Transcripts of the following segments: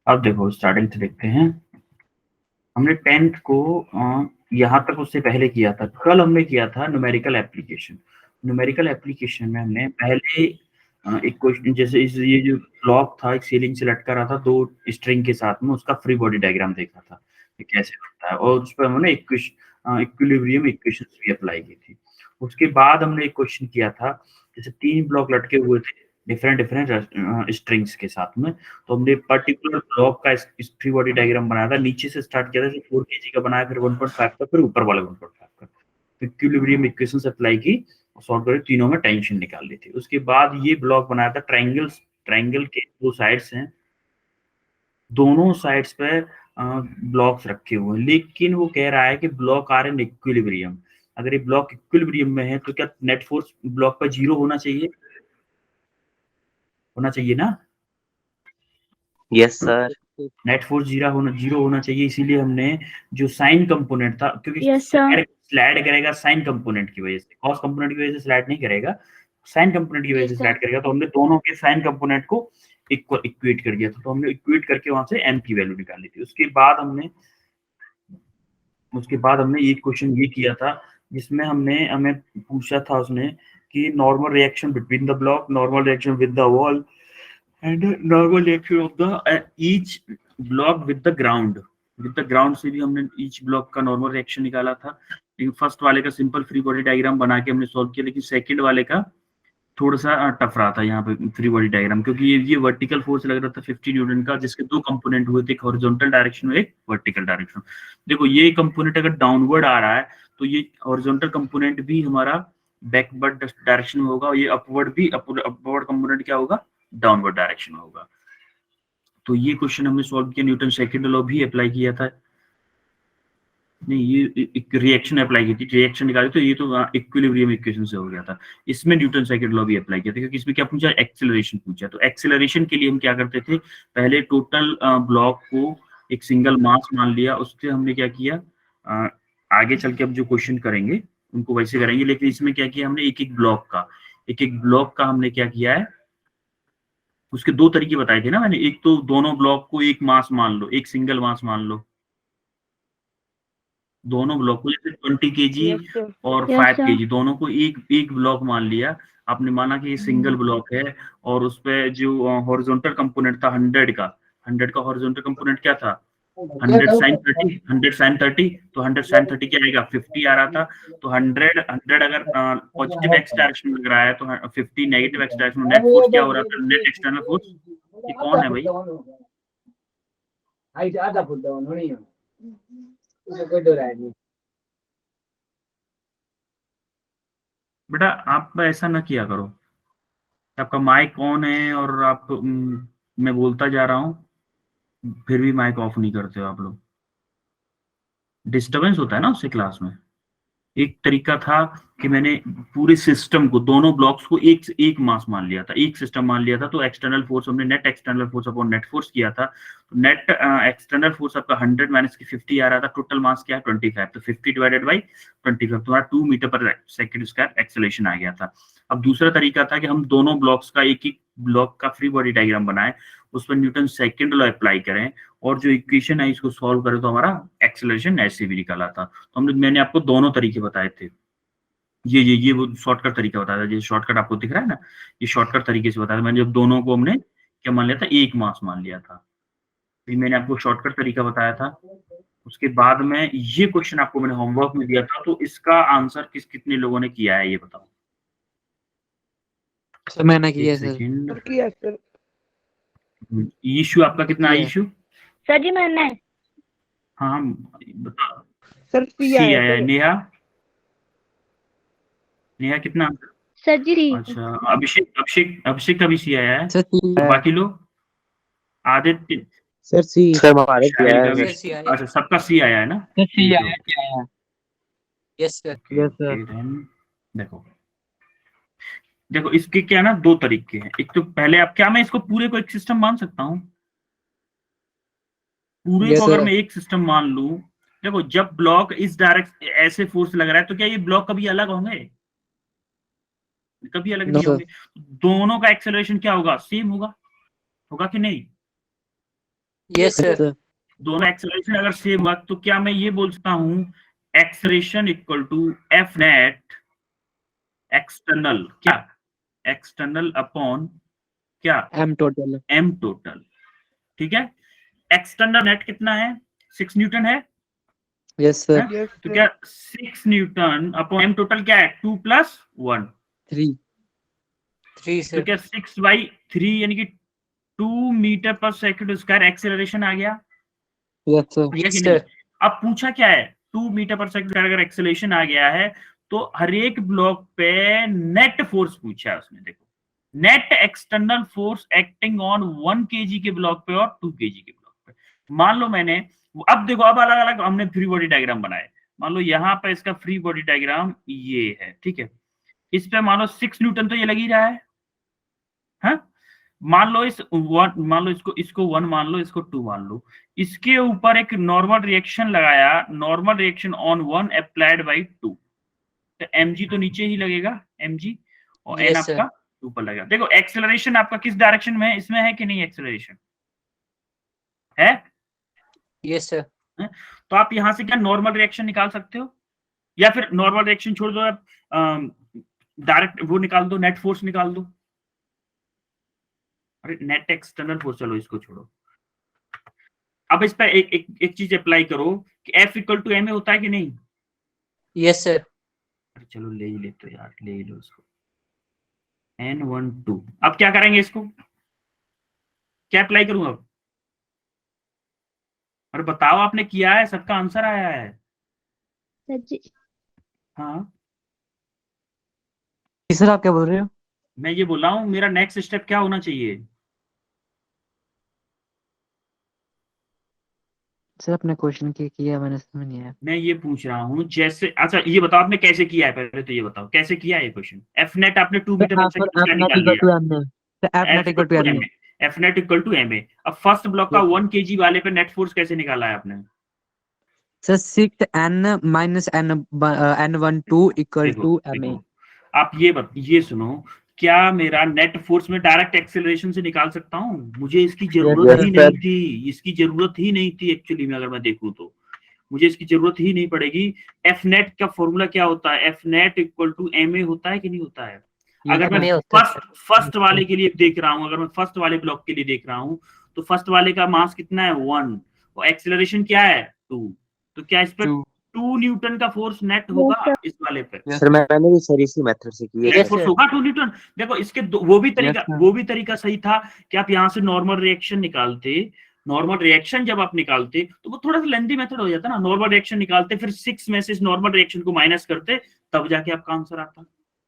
अब देखो स्टार्टिंग से देखते हैं। हमने 10th को यहाँ तक उससे पहले किया था। कल हमने किया था न्यूमेरिकल एप्लीकेशन। न्यूमेरिकल एप्लीकेशन में हमने पहले एक क्वेश्चन, जैसे ये जो ब्लॉक था एक सीलिंग से लटका रहा था 2 स्ट्रिंग के साथ में, उसका फ्री बॉडी डायग्राम देखा था कि कैसे बनता है, और उस पर हमने इक्विलिब्रियम इक्वेशंस भी अप्लाई की थी। उसके बाद हमने एक क्वेश्चन किया था, जैसे 3 ब्लॉक लटके हुए थे डिफरेंट डिफरेंट स्ट्रिंग्स के साथ में, तो हमने पर्टिकुलर ब्लॉक का फ्री बॉडी डायग्राम बनाया था। नीचे से स्टार्ट किया था, 4 केजी का बनाया, फिर 1.5 का, फिर ऊपर वाला 1.5 का, इक्विलिब्रियम इक्वेशंस अप्लाई की, सॉल्व करके तीनों में टेंशन निकाल ली थी। उसके बाद ये ब्लॉक बनाया था ट्रायंगल के 2 साइड्स हैं, दोनों साइड्स पे ब्लॉक्स रखे हुए हैं, लेकिन वो कह रहा है कि ब्लॉक आर इन इक्विलिब्रियम। अगर ये ब्लॉक इक्विलिब्रियम में है तो क्या नेट फोर्स ब्लॉक पर 0 होना चाहिए? होना चाहिए ना? Yes sir. नेट फोर्स 0 होना चाहिए, इसीलिए हमने जो साइन कंपोनेंट था, क्योंकि यस सर। स्लाइड करेगा साइन कंपोनेंट की वजह से, कॉस कंपोनेंट की वजह से स्लाइड नहीं करेगा, साइन कंपोनेंट की वजह से यस स्लाइड सर। करेगा। तो हमने दोनों के साइन कंपोनेंट को इक्वेट कर दिया था, तो हमने इक्वेट करके वहां से एम की वैल्यू निकाली थी। उसके बाद हमने ये क्वेश्चन ये किया था, जिसमें हमें पूछा था उसने कि normal reaction between the block, normal reaction with the wall, and normal reaction of the each block with the ground. With the ground से भी हमने ईच ब्लॉक का नॉर्मल रिएक्शन निकाला था। लेकिन फर्स्ट वाले का सिंपल फ्री बॉडी डायग्राम बना के हमने सॉल्व किया, लेकिन सेकंड वाले का थोड़ा सा टफ रहा था यहाँ पे फ्री बॉडी डायग्राम, क्योंकि ये वर्टिकल फोर्स लग रहा था 50 न्यूटन का, जिसके 2 कंपोनेंट हुए थे, एक हॉरिजॉन्टल डायरेक्शन में एक वर्टिकल डायरेक्शन। देखो ये कंपोनेंट अगर डाउनवर्ड आ रहा है तो ये हॉरिजॉन्टल कंपोनेंट भी हमारा बैकवर्ड डायरेक्शन में होगा, और ये अपवर्ड कंपोनेंट क्या होगा? डाउनवर्ड डायरेक्शन में होगा। तो ये क्वेश्चन हमने सॉल्व किया, न्यूटन सेकंड लॉ भी अप्लाई किया था। नहीं, ये एक रिएक्शन अप्लाई की थी, रिएक्शन निकाली, तो ये तो इक्विलिब्रियम इक्वेशन से हो गया था। इसमें न्यूटन सेकंड लॉ भी अप्लाई किया था, क्योंकि इसमें क्या पूछा? एक्सेलरेशन पूछा। तो एक्सेलरेशन के लिए हम क्या करते थे, पहले टोटल ब्लॉक को एक सिंगल मास मान लिया, उससे हमने क्या किया, आगे चल के अब जो क्वेश्चन करेंगे उनको वैसे करेंगे, लेकिन इसमें क्या किया हमने, एक एक ब्लॉक का हमने क्या किया है, उसके 2 तरीके बताए थे ना मैंने। एक तो दोनों ब्लॉक को एक मास मान लो, एक सिंगल मास मान लो, दोनों ब्लॉक को, जैसे 20 केजी यस सर। और यस 5 सर। केजी, दोनों को एक एक ब्लॉक मान लिया। आपने माना कि ये सिंगल ब्लॉक है, और उस पे जो हॉरिजॉन्टल कंपोनेंट था 100 का हॉरिजॉन्टल कंपोनेंट क्या था? 100 sin 30, तो 100 sin 30 क्या आएगा? 50 आ रहा था। तो 100 अगर पॉजिटिव एक्स डायरेक्शन में लग रहा है, तो 50 नेगेटिव एक्स डायरेक्शन में, नेट फोर्स क्या हो रहा था? Net external force. ये कौन है भाई? बेटा आप ऐसा ना किया करो, आपका माइक ऑन है और आप मैं बोलता जा रहा हूँ, फिर भी माइक ऑफ नहीं करते हो आप लोग। डिस्टरबेंस होता है ना उससे क्लास में। एक तरीका था कि मैंने पूरे सिस्टम को, दोनों ब्लॉक्स को एक एक मास मान लिया था, एक सिस्टम मान लिया था। तो एक्सटर्नल फोर्स हमने net external force upon net force किया था। तो नेट एक्सटर्नल फोर्स आपका 100 माइनस की 50 आ रहा था, टोटल मास क्या है? 25। तो 50 डिवाइडेड बाई 25, तुम्हारा 2 मीटर पर सेकंड स्क्वायर एक्सेलरेशन आ गया था। अब दूसरा तरीका था कि हम दोनों ब्लॉक्स का एक एक ब्लॉक का फ्री बॉडी डायग्राम बनाए, उस पर न्यूटन सेकंड लॉ अप्लाई करें, और जो इक्वेशन है इसको सॉल्व करें, तो हमारा एक्सेलरेशन ऐसे भी निकला था। तो मैंने आपको दोनों तरीके बताए थे। ये वो शॉर्टकट तरीका बताया था, जैसे शॉर्टकट आपको दिख रहा है ना, ये शॉर्टकट तरीके से बताया था मैंने। जब दोनों को हमने क्या मान लिया था? एक मास मान लिया था। ये मैंने आपको शॉर्टकट तरीका बताया था। उसके बाद में ये क्वेश्चन आपको मैंने होमवर्क में दिया था, तो इसका आंसर कितने लोगों ने किया है ये बताओ? सर मैंने एक किया सर। सेकंड। किया सर। इशू आपका कितना है? इशू सर जी मैंने। हाँ बताओ। सर सी आया है। नेहा, नेहा कितना? सर जी। अच्छा, अभिषेक का भी सी आया है। सर तो बाकी लोग? आदित्य, सर सी सर हमारे शाहिल किया का है। भी? अच्छा, सबका सी आया है ना? ठीक है। Yes sir. Okay okay then देखो, देखो इसके क्या ना 2 तरीके हैं। एक तो पहले आप, क्या मैं इसको पूरे को एक सिस्टम मान सकता हूँ? पूरे को यस अगर सर। मैं एक सिस्टम मान लूं, देखो जब ब्लॉक इस डायरेक्ट ऐसे फोर्स लग रहा है, तो क्या ये ब्लॉक कभी अलग होंगे? कभी अलग नो नहीं सर। होंगे। दोनों का एक्सेलरेशन क्या होगा? सेम होगा, होगा कि नहीं? Yes, sir. दोनों एक्सेलरेशन अगर सेम हुआ तो क्या मैं ये बोल सकता हूँ acceleration equal to F net external, क्या एक्सटर्नल अपॉन क्या M total. एम टोटल, ठीक है। एक्सटर्नल नेट कितना है, 6 न्यूटन है, Yes, sir. है? तो क्या 6 न्यूटन अपॉन एम टोटल क्या है 2 + 1, 3. 3, तो sir. क्या 6/3 यानी कि 2 मीटर पर सेकंड स्क्वायर एक्सेलरेशन आ गया, Yes, sir. है Yes, कि sir. नहीं। अब पूछा क्या है 2 मीटर पर सेकंड अगर एक्सेलरेशन आ गया है तो हर एक ब्लॉक पे नेट फोर्स पूछा है उसने। देखो net external force acting on 1 kg के ब्लॉक पे और 2 kg के ब्लॉक पे। मान लो मैंने, अब देखो अब अलग अलग हमने फ्री बॉडी डायग्राम बनाए। मान लो यहाँ पे इसका फ्री बॉडी डायग्राम ये है, ठीक है। इस पे मान लो 6 न्यूटन तो ये लग ही रहा है, हाँ? मान लो मान लो इसको 1 मान लो, इसको 2 मान लो। इसके ऊपर एक नॉर्मल रिएक्शन लगाया, normal reaction on 1 applied by 2, तो mg तो नीचे ही लगेगा mg, और n Yes, sir. आपका ऊपर लगेगा। देखो एक्सेलरेशन आपका किस डायरेक्शन में है, इसमें है कि नहीं एक्सेलरेशन है, Yes, sir. हैं? तो आप यहां से क्या नॉर्मल रिएक्शन निकाल सकते हो, या फिर नॉर्मल रिएक्शन छोड़ दो, आप डायरेक्ट वो निकाल दो, नेट फोर्स निकाल दो। अरे नेट एक्सटर्नल फोर्स, चलो इसको छोड़ो। अब इस पर एक चीज अप्लाई करो कि F = ma होता है कि नहीं। Yes, sir. अरे चलो ले ही ले तो यार, ले ही लो इसको, N12। अब क्या करेंगे, इसको क्या अप्लाई करूं अब, अरे बताओ आपने किया है, सबका आंसर आया है। सर जी हाँ सर आप क्या बोल रहे हो? मैं ये बोल रहा हूँ मेरा नेक्स्ट स्टेप क्या होना चाहिए। सर अपने क्वेश्चन के किया मैंने, समझ नहीं आया। मैं ये पूछ रहा हूँ जैसे, अच्छा ये बताओ आपने कैसे किया है, पहले तो ये बताओ कैसे किया है ये क्वेश्चन। एफ नेट आपने 2 मीटर पर सेकंड स्क्वायर निकाल लिया, F net equal to M. F net equal to M A. अब फर्स्ट ब्लॉक का 1 kg वाले पे नेट फोर्स कैसे निकाला है आपने। Sir 6n minus n12 equal देखो to ma. देखो आप ये सुनो, क्या मेरा नेट फोर्स में डायरेक्ट एक्सेलरेशन से निकाल सकता हूँ, मुझे इसकी जरूरत Yes, ही sir. नहीं थी, इसकी जरूरत ही नहीं थी एक्चुअली में, अगर मैं देखूं तो मुझे इसकी जरूरत ही नहीं पड़ेगी। एफ नेट का फॉर्मूला क्या होता है, F net equal to M A होता है कि नहीं होता है। अगर मैं फर्स्ट वाले के लिए देख रहा हूं, अगर मैं फर्स्ट वाले ब्लॉक के लिए देख रहा हूं, तो फर्स्ट वाले का मास कितना है 1 और एक्सेलरेशन क्या है 2, तो क्या इस पर 2 न्यूटन का फोर्स नेट होगा इस वाले पे। सर मैंने भी सर इसी मेथड से की है नेट फोर्स होगा 2 न्यूटन। देखो इसके वो भी तरीका सही था कि आप यहाँ से नॉर्मल रिएक्शन निकालते, नॉर्मल रिएक्शन जब आप निकालते तो वो थोड़ा सा लेंथी मेथड हो जाता ना, नॉर्मल रिएक्शन निकालते फिर 6 में से नॉर्मल रिएक्शन को माइनस करते, तब जाके आपका आंसर आता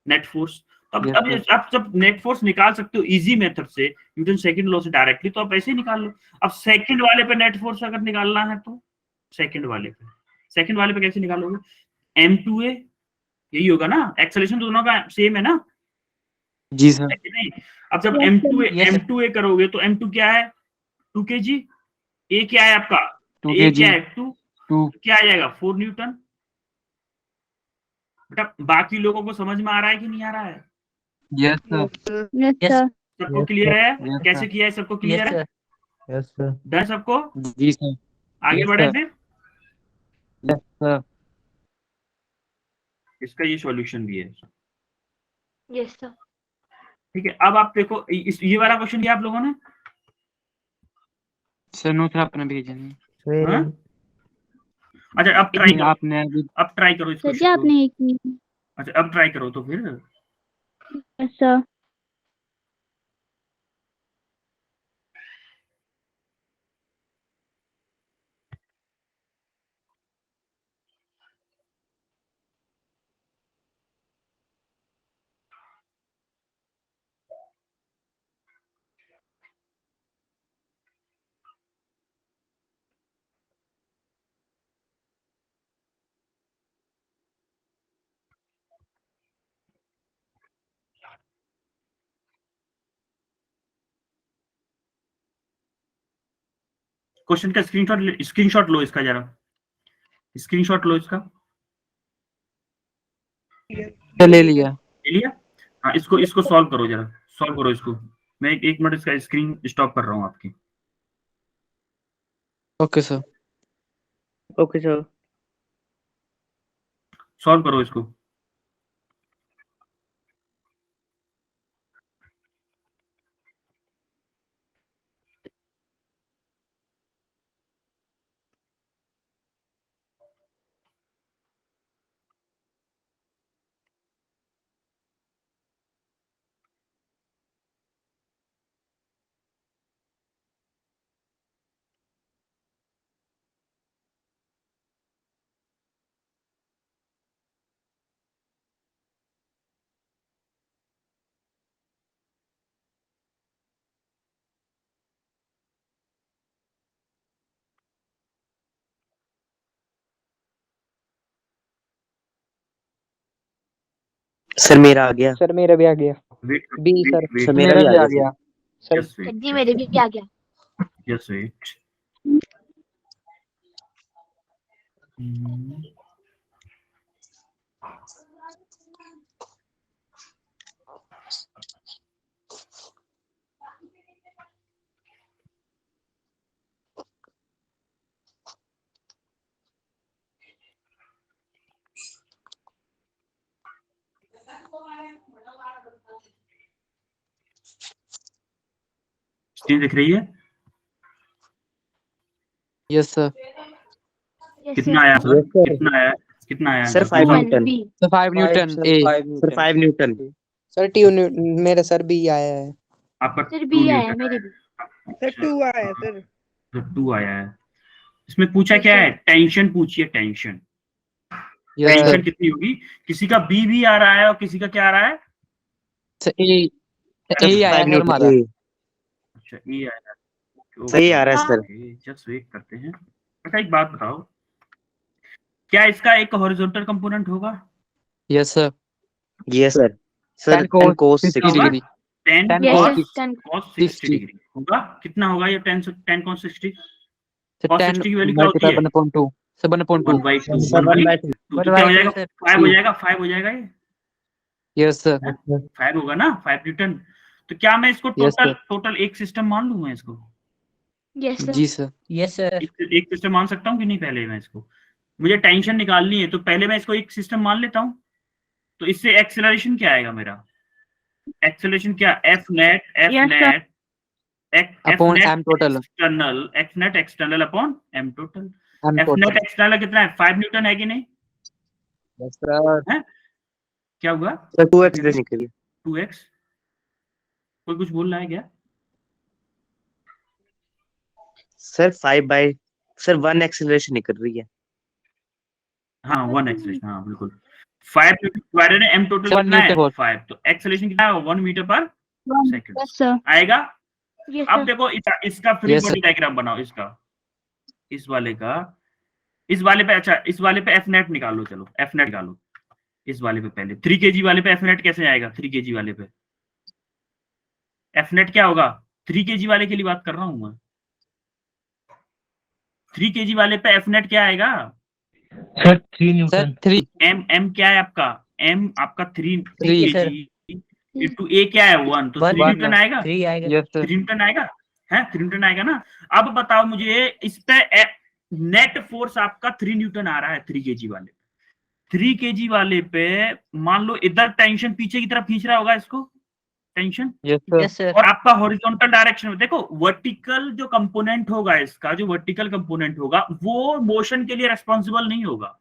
नेट फोर्स। अब आप जब नेट फोर्स निकाल सकते हो इजी मेथड से, न्यूटन सेकंड लॉ से डायरेक्टली, तो आप ऐसे ही निकाल लो। अब सेकंड वाले पे नेट फोर्स अगर निकालना है तो सेकंड वाले पे कैसे निकालोगे, m2a यही होगा ना, एक्सेलरेशन दोनों का सेम है ना जी सर. नहीं। अब जब m2a करोगे तो m2 क्या है 2 kg, ए क्या है आपका 2 ए kg. क्या है 2, क्या आ जाएगा 4 न्यूटन। बेटा बाकी लोगों को समझ में आ रहा है कि नहीं आ रहा है, Yes sir. यस सर सबको क्लियर है कैसे किया है, सबको क्लियर है, Yes sir. डन सबको, जी सर. आगे बढ़े फिर। Yes sir. इसका ये सॉल्यूशन भी है, यस सर ठीक है। अब आप देखो ये वाला क्वेश्चन किया आप लोगों ने, सर नो सर आपने भेजा नहीं. हाँ? अच्छा अब ट्राई करो, आपने अभी अब ट्राई करो इस सर जी क्वेश्चन को। आपने एक की। अच्छा अब ट्राई करो तो फिर, यस सर क्वेश्चन का स्क्रीनशॉट लो इसका, जरा स्क्रीनशॉट लो इसका, ले लिया. ले लिया। हाँ इसको सॉल्व करो, जरा सॉल्व करो इसको। मैं एक मिनट इसका स्क्रीन स्टॉप कर रहा हूँ आपकी। Okay sir. Okay sir. Solve करो इसको। सर मेरा आ गया। सर मेरा भी आ गया। Wait B sir. सर मेरा भी आ गया। सर जस्ट वेट, जी मेरे भी आ गया। Just wait. स्क्रीन दिख रही है? Yes sir. कितना आया सर? Yes, sir. कितना आया? कितना आया सर आंसर? 5 पूरा? Newton. Sir 5 newton A. Sir 5 newton. Sir T मेरा सर बी आया है। आपका सर 2 बी आया न्यूटन मेरे भी। सर 2 आया है सर। तो 2 आया है। इसमें पूछा क्या है? टेंशन पूछिए, टेंशन। Yes tension sir. कितनी होगी? किसी का बी भी आ रहा है और किसी का क्या आ रहा है? सर ए आया 5 है न्यूटन। हमारा। अच्छा, ई आया है। सही आ रहा है सर। जस्ट वेट करते हैं। अच्छा एक बात बताओ, क्या इसका एक हॉरिजॉन्टल कंपोनेंट होगा? Yes sir. Yes sir. Sir 10 cos 10 cos 60 60 degree. 10 10 yes cos sir 10 cos 60 60। Degree होगा। कितना होगा ये 10 cos 60? सर cos 10 60 की वैल्यू क्या होती मल्टीप्लाई है? 1/2 सर 1/2। 1/2 सर 1/2। 1/2 तो क्या हो जाएगा? 5 हो जाएगा, 5 हो जाएगा ये। Yes sir. 5 होगा ना, 5 न्यूटन। तो क्या मैं इसको Yes, टोटल sir. टोटल एक सिस्टम मान लूं मैं इसको? यस सर जी सर। Yes sir. एक सिस्टम मान सकता हूँ कि नहीं? पहले मैं इसको, मुझे टेंशन निकालनी है तो पहले मैं इसको एक सिस्टम मान लेता हूँ। तो इससे एक्सेलरेशन क्या आएगा मेरा? एक्सेलरेशन क्या? F net Yes, sir. Upon M total. X net external upon M total. M F net total. External कितना है? 5 न्यूटन है कि नहीं? Yes sir. है? क्या हुआ? सर 2x निकली। 2x। कोई कुछ बोल रहा है क्या? सर 1 एक्सेलरेशन निकल रही है। हाँ 1 एक्सेलरेशन, हाँ बिल्कुल। 5 Newton divided M total One कितना है? Newton volt. 5। तो एक्सेलरेशन कितना है? 1 मीटर पर सेकंड Yes, sir. आएगा। Yes, अब sir. देखो इसका free Yes, body sir. Diagram बनाओ। इसका, इस वाले का, इस वाले पे, अच्छा इस वाले पे एफ नेट निकालो। चलो एफ नेट निकालो इस वाले पे। पहले 3 kg वाले पे एफ नेट कैसे आएगा? 3 kg वाले पे एफ नेट क्या होगा? 3 kg वाले के लिए बात कर रहा हूं मैं। 3 kg वाले पे एफ नेट क्या आएगा? Sir 3 sir Newton. 3 एम क्या है आपका? एम आपका 3 3 सर। kg इंटू ए क्या है? 1। तो 3 न्यूटन आएगा। 3 आएगा। Yes sir. 3 न्यूटन आएगा है, 3 न्यूटन आएगा ना। अब बताओ मुझे इस पे नेट फोर्स आपका 3 न्यूटन आ रहा है 3 kg वाले पे। 3 kg वाले पे मान लो इधर टेंशन पीछे की तरफ खींच रहा होगा इसको, tension. Yes sir. Yes sir. और आपका हॉरिजॉन्टल डायरेक्शन में देखो, वर्टिकल जो कंपोनेंट होगा इसका, जो वर्टिकल कंपोनेंट होगा वो मोशन के लिए रेस्पॉन्सिबल नहीं होगा।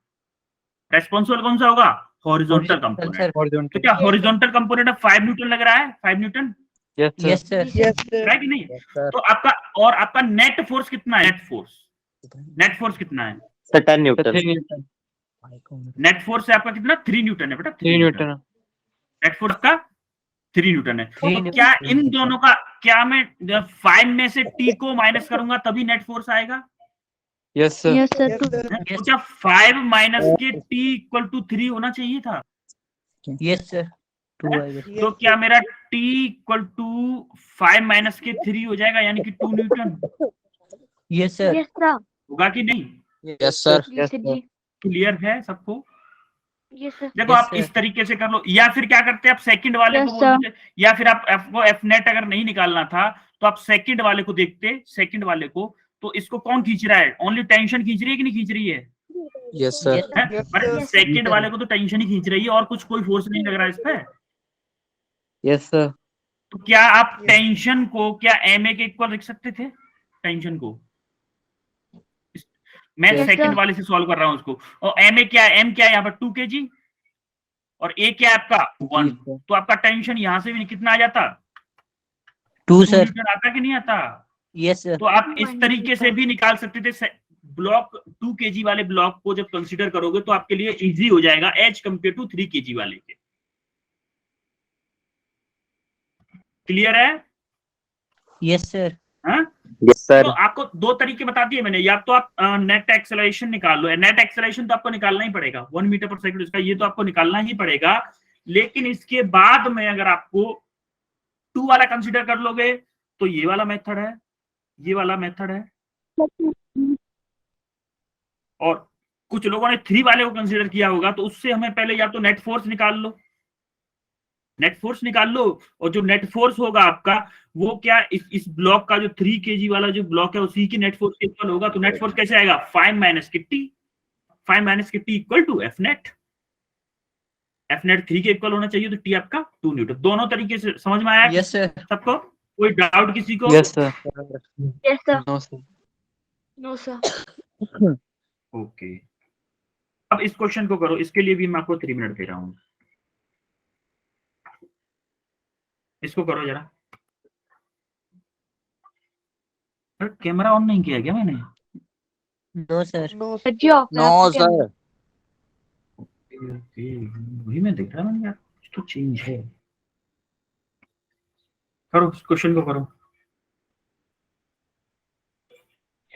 रेस्पॉन्सिबल कौन सा होगा? Horizontal component. तो हॉरिजॉन्टल। क्या हॉरिजॉन्टल कंपोनेंट ऑफ 5 न्यूटन लग रहा है? 5 Newton yes sir. Yes sir. Yes sir. है कि नहीं? तो आपका, और आपका नेट फोर्स कितना है? नेट फोर्स कितना है? Sir 10 sir Newton. 3 Newton. Net force है आपका कितना? 3 न्यूटन है बेटा। 3 न्यूटन। नेट फोर्स का 3 न्यूटन है। तो 3 क्या इन दोनों का, क्या मैं 5 में से टी को माइनस करूंगा तभी नेट फोर्स आएगा? Yes sir. Yes, sir. Yes Two. Sir. तो क्या 5 minus K T equal to 3 होना चाहिए था? Yes sir. 2 आएगा। तो क्या मेरा टी इक्वल टू 5 माइनस के 3 हो जाएगा, यानी कि 2 Newton yes sir. Yes, sir. होगा कि नहीं? Yes sir. Yes, sir. जी. क्लियर है सबको? Yes, sir. देखो Yes, आप sir. इस तरीके से कर लो, या फिर क्या करते हैं आप सेकंड वाले Yes, को बोल sir. देते, या फिर आप एफ नेट अगर नहीं निकालना था तो आप सेकंड वाले को देखते, सेकंड वाले को। तो इसको कौन खींच रहा है? ओनली टेंशन खींच रही है कि नहीं खींच रही है? Yes, sir. Yes, हैं? Yes, अरे sir. सेकंड वाले को तो टेंशन ही खींच रही है और कुछ कोई फोर्स नहीं लग रहा है इस पे। Yes, sir. तो क्या आप टेंशन को क्या एम ए के इक्वल लिख सकते थे? टेंशन को मैं Yes, सेकंड sir. वाले से सॉल्व कर रहा हूं उसको, और एम ए क्या है? एम क्या है यहाँ पर? 2 kg, और ए क्या है आपका? 1। Yes, sir. तो आपका टेंशन यहां से भी कितना आ जाता? 2 2 sir. न्यूटन आता कि नहीं आता? Yes sir. तो आप इस तरीके से भी निकाल सकते थे। ब्लॉक 2 kg वाले ब्लॉक को जब कंसीडर करोगे तो आपके लिए इजी हो जाएगा एज कंपेयर टू 3 kg वाले के। क्लियर है? Yes sir. हाँ? Yes, sir. तो आपको 2 तरीके बता दिए मैंने, या तो आप नेट एक्सेलरेशन निकाल लो। नेट एक्सेलरेशन तो आपको निकालना ही पड़ेगा, 1 मीटर पर सेकंड इसका, ये तो आपको निकालना ही पड़ेगा। लेकिन इसके बाद में अगर आपको 2 वाला कंसीडर कर लोगे तो ये वाला मेथड है, ये वाला मेथड है, और कुछ लोगों ने 3 वाले को कंसीडर किया होगा। तो उससे हमें पहले या तो नेट फोर्स निकाल लो, नेट फोर्स निकाल लो, और जो नेट फोर्स होगा आपका वो क्या, इस ब्लॉक का जो 3 kg वाला जो ब्लॉक है उसी की नेट फोर्स इक्वल होगा। तो नेट फोर्स कैसे आएगा? 5 minus K T, 5 minus K T equal to F net. F net 3 K equal होना चाहिए, तो टी आपका 2 न्यूटन। दोनों तरीके से समझ में आया Yes sir. सबको? कोई डाउट किसी को? Yes, sir. Yes, sir. No, sir. No, sir. Okay, अब इस क्वेश्चन को करो। इसके लिए भी मैं आपको 3 मिनट दे रहा हूं, इसको करो जरा। कैमरा ऑन नहीं किया क्या मैंने? No sir. No, Sir जी off है No, आपका sir. camera. ओके, वही मैं देख रहा मैंने यार, कुछ तो चेंज है। करो इस क्वेश्चन को करो।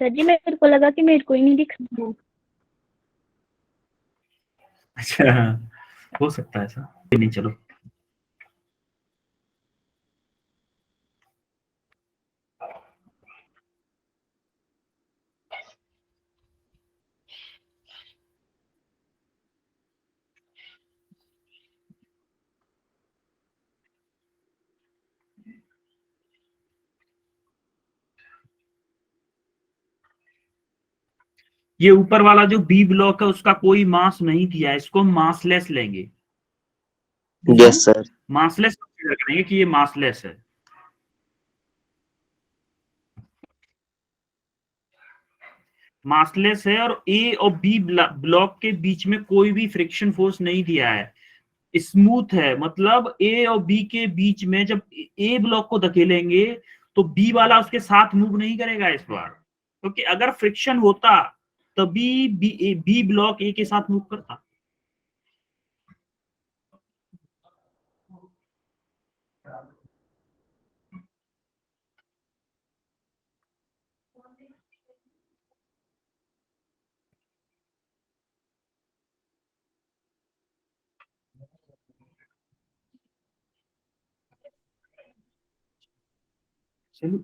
सर जी मेरे को लगा कि मेरे को ही नहीं दिख रहा। अच्छा, हो सकता है ऐसा, नहीं चलो। ये ऊपर वाला जो बी ब्लॉक है उसका कोई मास नहीं दिया है, इसको मासलेस लेंगे। Yes, sir. मासलेस कंसीडर करेंगे कि ये मासलेस है। मासलेस है, और ए और बी ब्लॉक के बीच में कोई भी फ्रिक्शन फोर्स नहीं दिया है, स्मूथ है। मतलब ए और बी के बीच में जब ए ब्लॉक को धकेलेंगे तो बी वाला उसके साथ मूव नहीं करेगा इस बार, क्योंकि अगर फ्रिक्शन होता तभी बी ब्लॉक ए के साथ मूव करता। चलो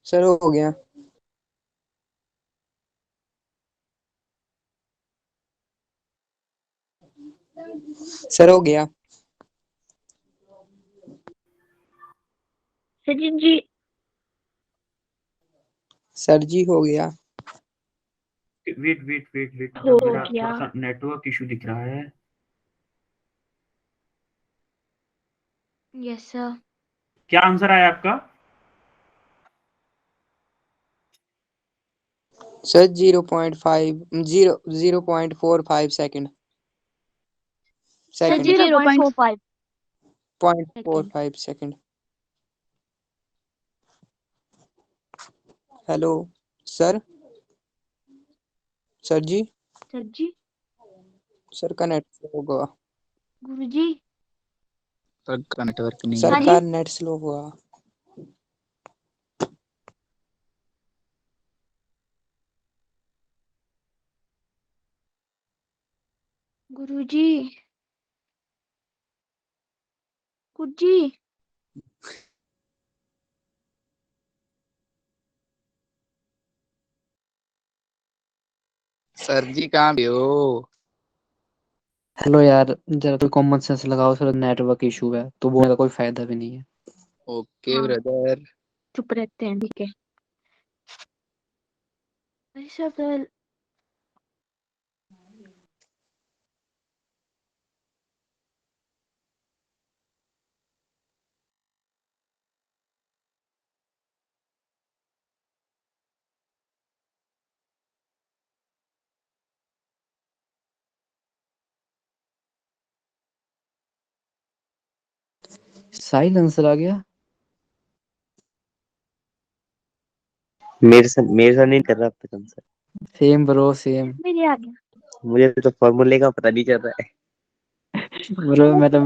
सर हो गया। सर हो गया। सर जी हो गया। वेट वेट वेट वेट, हो मेरा गया। थोड़ा सा नेटवर्क इशू दिख रहा है। Yes sir. क्या आंसर आया आपका? Sir 0.45 second. सर जी 0.45 0.45 सेकंड। Hello sir. सर जी। सर जी। सर का नेट स्लो होगा। गुरुजी। सर का नेटवर्क नहीं सर हाँ का जी। नेट स्लो हुआ। गुरुजी। गुरुजी। सर जी कहाँ भी हो? हेलो यार, जरा तो कॉमन सेंस लगाओ सर, नेटवर्क इशू है तो बोलने का कोई फायदा भी नहीं है। ओके हाँ। ब्रदर। चुप रहते हैं, ठीक है। सफल। साइलेंसर आ गया। मेरे साथ नहीं कर रहा अब तक आंसर। Same bro same. मेरे आ गया। मुझे तो फॉर्मूले का पता नहीं चल रहा है। ब्रो मैं तो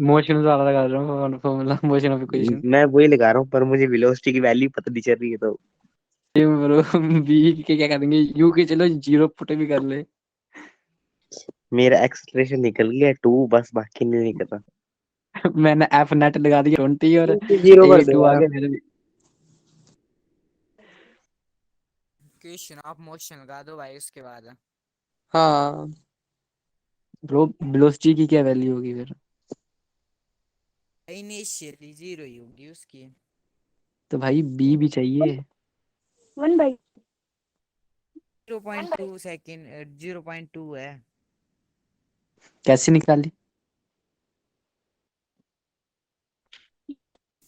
मोशन वाला लगा रहा हूँ, फॉर्मूला मोशन ऑफ इक्वेशन। मैं वही लगा रहा हूँ पर मुझे वेलोसिटी की वैल्यू पता नहीं चल रही है तो। Same bro. बी के क्या करेंगे, यू के चलो जीरो पुट भी कर ले। मेरा एक्सेलरेशन निकल गया 2, बस बाकी नहीं निकल रहा। मैंने एफ नेट लगा दिया 20 और जीरो कर ए दो टू आ यार। गया मेरे भी। क्वेश्चन ऑफ मोशन लगा दो भाई उसके बाद। हाँ ब्रो वेलोसिटी की क्या वैल्यू होगी फिर? इनिशियली जीरो ही होगी उसकी। तो भाई बी भी चाहिए। 1/2। 0.2 सेकेंड, 0.2 है। कैसे निकाली?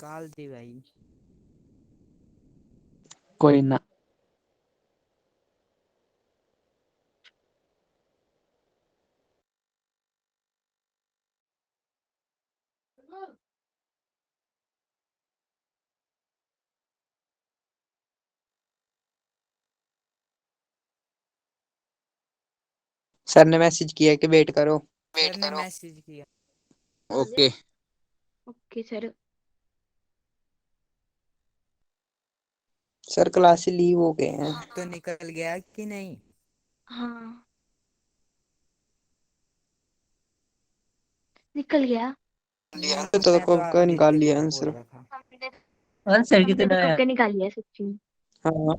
काल दे भाई। कोई ना। सर ने मैसेज किया कि वेट करो। सर ने मैसेज किया। Okay. Okay sir. Sir class से लीव हो गए हैं। तो निकल गया कि नहीं? हाँ निकल गया। तो मैं तो कब का आप निकाल देते लिया देते बोल आंसर। रहा था। आंसर हमने कितना तो कब आया? के निकाल लिया सच्ची में। हाँ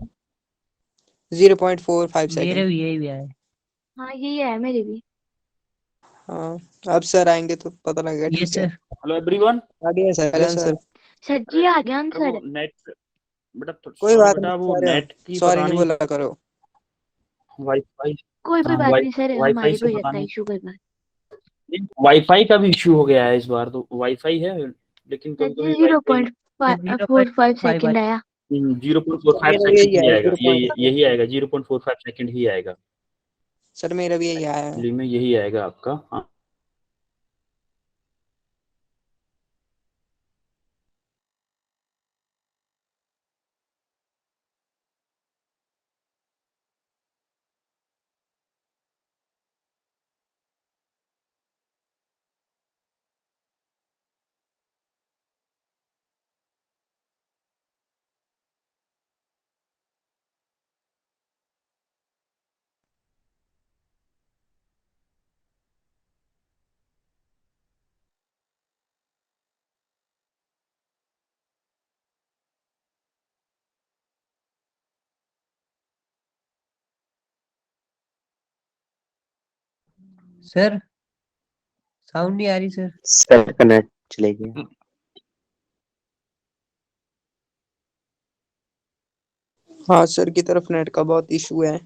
0.45 मेरे सेकंड। भी यही भी आया। हाँ यही है मेरे भी। हाँ अब सर आएंगे तो पता लगेगा। यस ठीक है सर। Hello everyone. आ गया सर आंसर। सर जी आ गया बेटा वो आंसर। नेट, बेटा कोई सॉरी बात बेटा नहीं वो सर, नेट की सॉरी पता नहीं नहीं बोला करो। वाईफाई, कोई भी हाँ बात नहीं सर, वाईफाई हमारे से को हो पता जाता है नहीं, इशू कोई बात। वाईफाई का भी इश्यू हो गया है इस बार। तो वाईफाई है लेकिन सर कभी जी कभी zero wifi point zero four point five five second आया। 0.45 मेरा भी सेकंड यही ही आया आएगा, यही 0.4। यही आएगा, 0.45 सेकंड ही आएगा। सर मेरा भी यही आया है। एक्चुअली में यही आएगा आपका। हाँ सर साउंड नहीं आ रही सर। सर का नेट चले गया। हाँ सर की तरफ नेट का बहुत इशू है।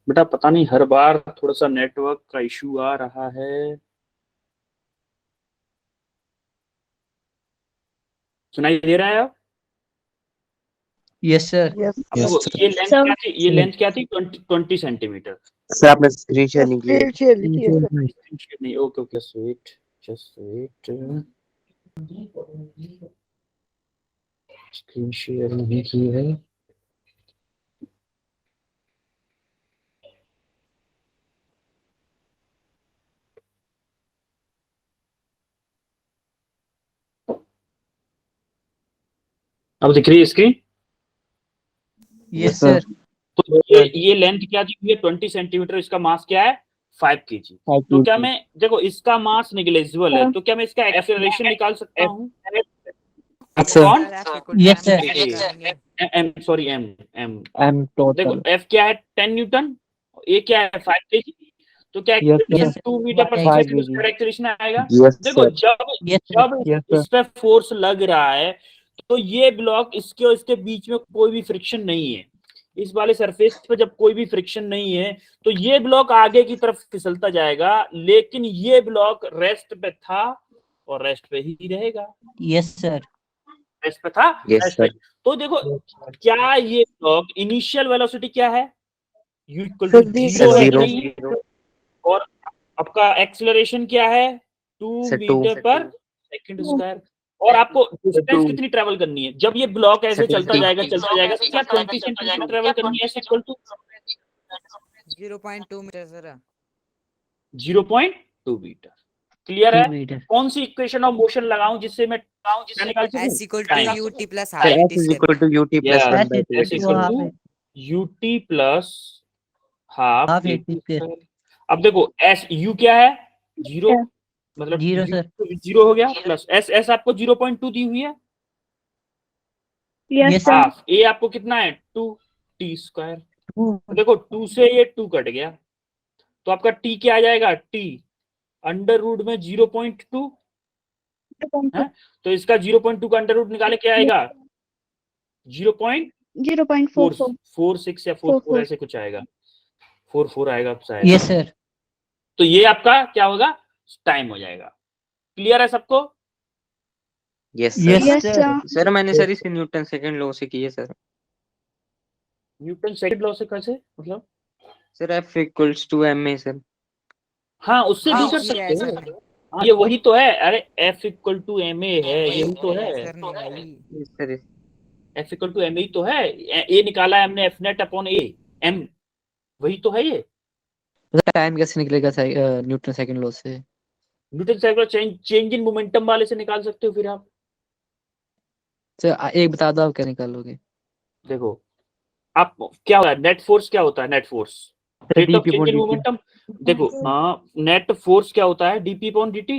बेटा पता नहीं हर बार थोड़ा सा नेटवर्क का इशू आ रहा है। सुनाई दे रहा है अब? Yes sir. Yes. अब देखो ये लेंथ Sir. क्या थी, ये लेंथ क्या थी 20 सेंटीमीटर। सर आपने स्क्रीन शेयर नहीं किया। Screen share लिखिए sir. नहीं, okay okay, just wait, screen share नहीं की है। अब दिख रही है स्क्रीन? Yes sir. तो ये लेंथ क्या दी हुई है 20 सेंटीमीटर, इसका मास क्या है 5 kg। तो क्या मैं, देखो इसका मास नेग्लिजिबल है, तो क्या मैं इसका एक्सेलरेशन निकाल सकता हूँ? कौन? Yes sir. M, sorry M M M देखो टोटल। एफ क्या है 10 न्यूटन, ए क्या है 5 kg। तो क्या Yes, sir. 2 मीटर पर Five सेकंड इसका एक्सेलरेशन आएगा। यस देखो सर। जब यस सर। जब Yes, sir. इस पे फोर्स लग रहा है तो ये ब्लॉक इसके और इसके बीच में कोई भी फ्रिक्शन नहीं है। इस वाले सरफेस पे जब कोई भी फ्रिक्शन नहीं है तो ये ब्लॉक आगे की तरफ फिसलता जाएगा, लेकिन ये ब्लॉक रेस्ट पे था और रेस्ट पे ही रहेगा। Yes sir. रेस्ट पे था, Yes, रेस्ट पे। sir. तो देखो क्या ये ब्लॉक इनिशियल वेलोसिटी क्या है, u equal Sir, to the- zero है कि Zero. नहीं, और आपका एक्सेलरेशन क्या है 2 Sir, two. मीटर पर सेकंड स्क्वायर। और आपको डिस्टेंस कितनी ट्रेवल करनी है जब ये ब्लॉक ऐसे चलता जाएगा तो क्या 20 सेंटीमीटर ट्रेवल करनी है, equal to 0.2 metre sir. 0.2 metre. Clear है? 2 मीटर। कौन सी इक्वेशन ऑफ मोशन लगाऊं जिससे मैं निकाल सकूं? S equal to Time. ut plus Sir, half S is t equal to ut plus Yeah. 1 by S 2. equal to ut plus half Half 80 80 square. Square. अब देखो S U क्या है 0, मतलब Zero, sir. 0 हो गया, प्लस एस एस आपको 0.2 दी हुई है, Yes, Yes, sir. हाफ ए आपको कितना है 2 टी स्क्वायर। तो देखो 2 से ये 2 कट गया तो आपका टी क्या आ जाएगा, टी अंडर रूट में 0.2 है, तो इसका 0.2 का अंडर रूट निकाले क्या आएगा 0.44. 0.46 या 44 ऐसे कुछ आएगा, 44 आएगा शायद। Yes sir. तो ये आपका क्या होगा, टाइम हो जाएगा। क्लियर है सबको? Yes, sir. Yes, Yes, sir. sir. Sir मैंने सर इसे न्यूटन सेकंड लॉ से की है सर। न्यूटन सेकंड लॉ से कैसे, मतलब? Sir F equals to M A sir. हाँ उससे भी कर किया सकते है हो। सर। हाँ, ये वही तो है, अरे F equal to M A है, यही तो है। सर नहीं भाई। Sir F equal to M A तो है, ए निकाला है हमने F net upon A M, वही तो है ये। टाइम कैसे निकलेगा न्यूटन सेकंड लॉ से? Newton cycle change in momentum वाले से निकाल सकते हो फिर आप। सर एक बता दो आप क्या निकालोगे? देखो आप क्या होता है, नेट फोर्स क्या होता है, net force rate of DP change in dt। Momentum. देखो नेट फोर्स क्या होता है, DP upon DT.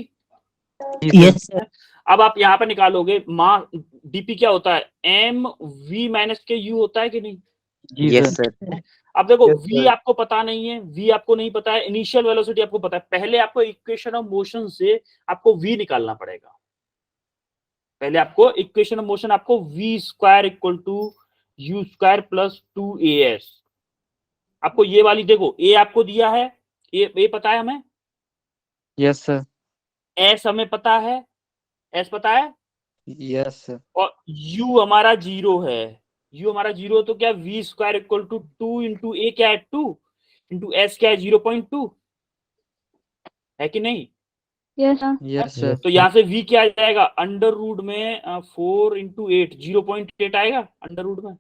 Yes sir. अब आप यहाँ पे निकालोगे मास, डीपी क्या होता है एम वी माइनस के यू होता है कि नहीं। जी Yes, सर। sir. अब देखो Yes, v sir. आपको पता नहीं है, v आपको नहीं पता है, इनिशियल वेलोसिटी आपको पता है, पहले आपको इक्वेशन ऑफ मोशन से आपको v निकालना पड़ेगा। पहले आपको इक्वेशन ऑफ मोशन आपको v square equal to u square plus 2as, आपको ये वाली देखो a आपको दिया है, a पता है हमें, यस सर। s हमें पता है, s पता है, यस सर। और u हमारा 0 है, u हमारा 0, तो क्या v square equal to 2 into a क्या है 2 इंटू s क्या है 0.2 है कि नहीं। Yes, sir. Yes sir. तो यहाँ से v क्या आ जाएगा अंडर रूट में 4 इंटू 8, 0.8 आएगा अंडर रूट में,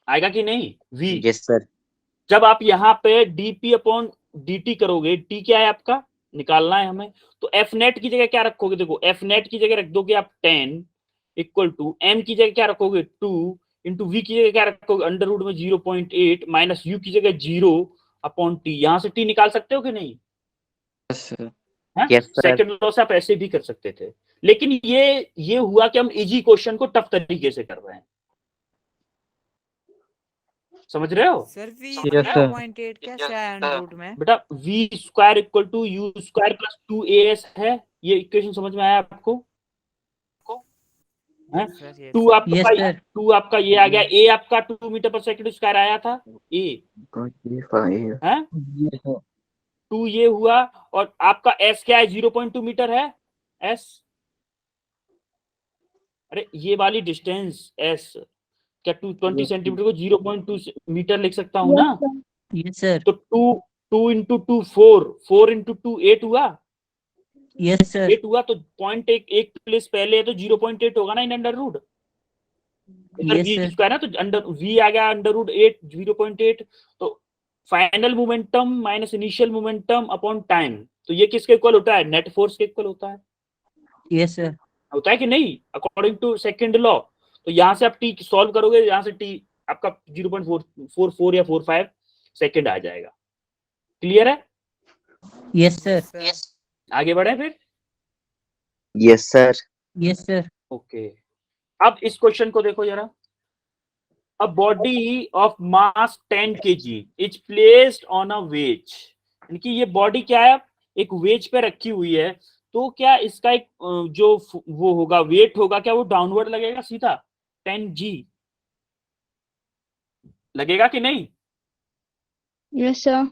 आएगा कि नहीं v। Yes, sir. जब आप यहाँ पे dp अपॉन dt करोगे, t क्या है आपका निकालना है हमें, तो f नेट की जगह क्या रखोगे, देखो f नेट की जगह रख दोगे आप 10 इक्वल टू m की जगह क्या रखोगे 2 इंटू v की जगह क्या रखोगे अंडर रूट में 0.8 माइनस u की जगह 0 अपॉन t। यहाँ से t निकाल सकते हो कि नहीं। Yes sir. Yes, sir. Second law से आप ऐसे भी कर सकते थे, लेकिन ये हुआ कि हम इजी क्वेश्चन को टफ तरीके से कर रहे हैं, समझ रहे हो। Sir v Yes, sir. 0.8 कैसे आया अंडर रूट में। बेटा v square equal to U square plus 2as है, ये इक्वेशन समझ में आया आपको, हैं? Yes, sir, yes. 2 आपका Yes, sir. 2 आपका ये आ गया, ए आपका 2 मीटर पर सेकंड स्क्वायर आया था, ए है, Yes, sir. 2 ये हुआ, और आपका एस क्या है, 0.2 मीटर है एस। अरे ये वाली डिस्टेंस एस क्या 20 सेंटीमीटर को 0.2 मीटर लिख सकता हूँ ना? Yes, sir. तो 2 इंटू 2 4 इंटू 2 8 हुआ, Yes, sir. 8 हुआ, तो पॉइंट एक प्लेस पहले है तो 0.8 होगा ना इन अंडर रूट, इधर Yes, वी sir. स्क्वायर है तो अंडर वी आ गया अंडर रूट 8 0.8, तो final momentum minus initial momentum upon time, तो ये किसके इक्वल होता है, नेट फोर्स के इक्वल होता है, Yes, sir. होता है कि नहीं, अकॉर्डिंग टू सेकंड लॉ। तो यहाँ से आप टी सॉल्व करोगे, यहाँ से टी आपका 0.44 या 45 सेकंड आ जाएगा। क्लियर है? Yes, sir. Yes, sir. आगे बढ़े फिर। Yes, sir. Yes, sir. Okay, अब इस क्वेश्चन को देखो जरा। A body of mass 10 kg is placed on a wedge, यानी कि ये बॉडी क्या है, एक वेज पे रखी हुई है, तो क्या इसका एक जो वो होगा वेट होगा, क्या वो डाउनवर्ड लगेगा सीधा 10g लगेगा कि नहीं? Yes, sir.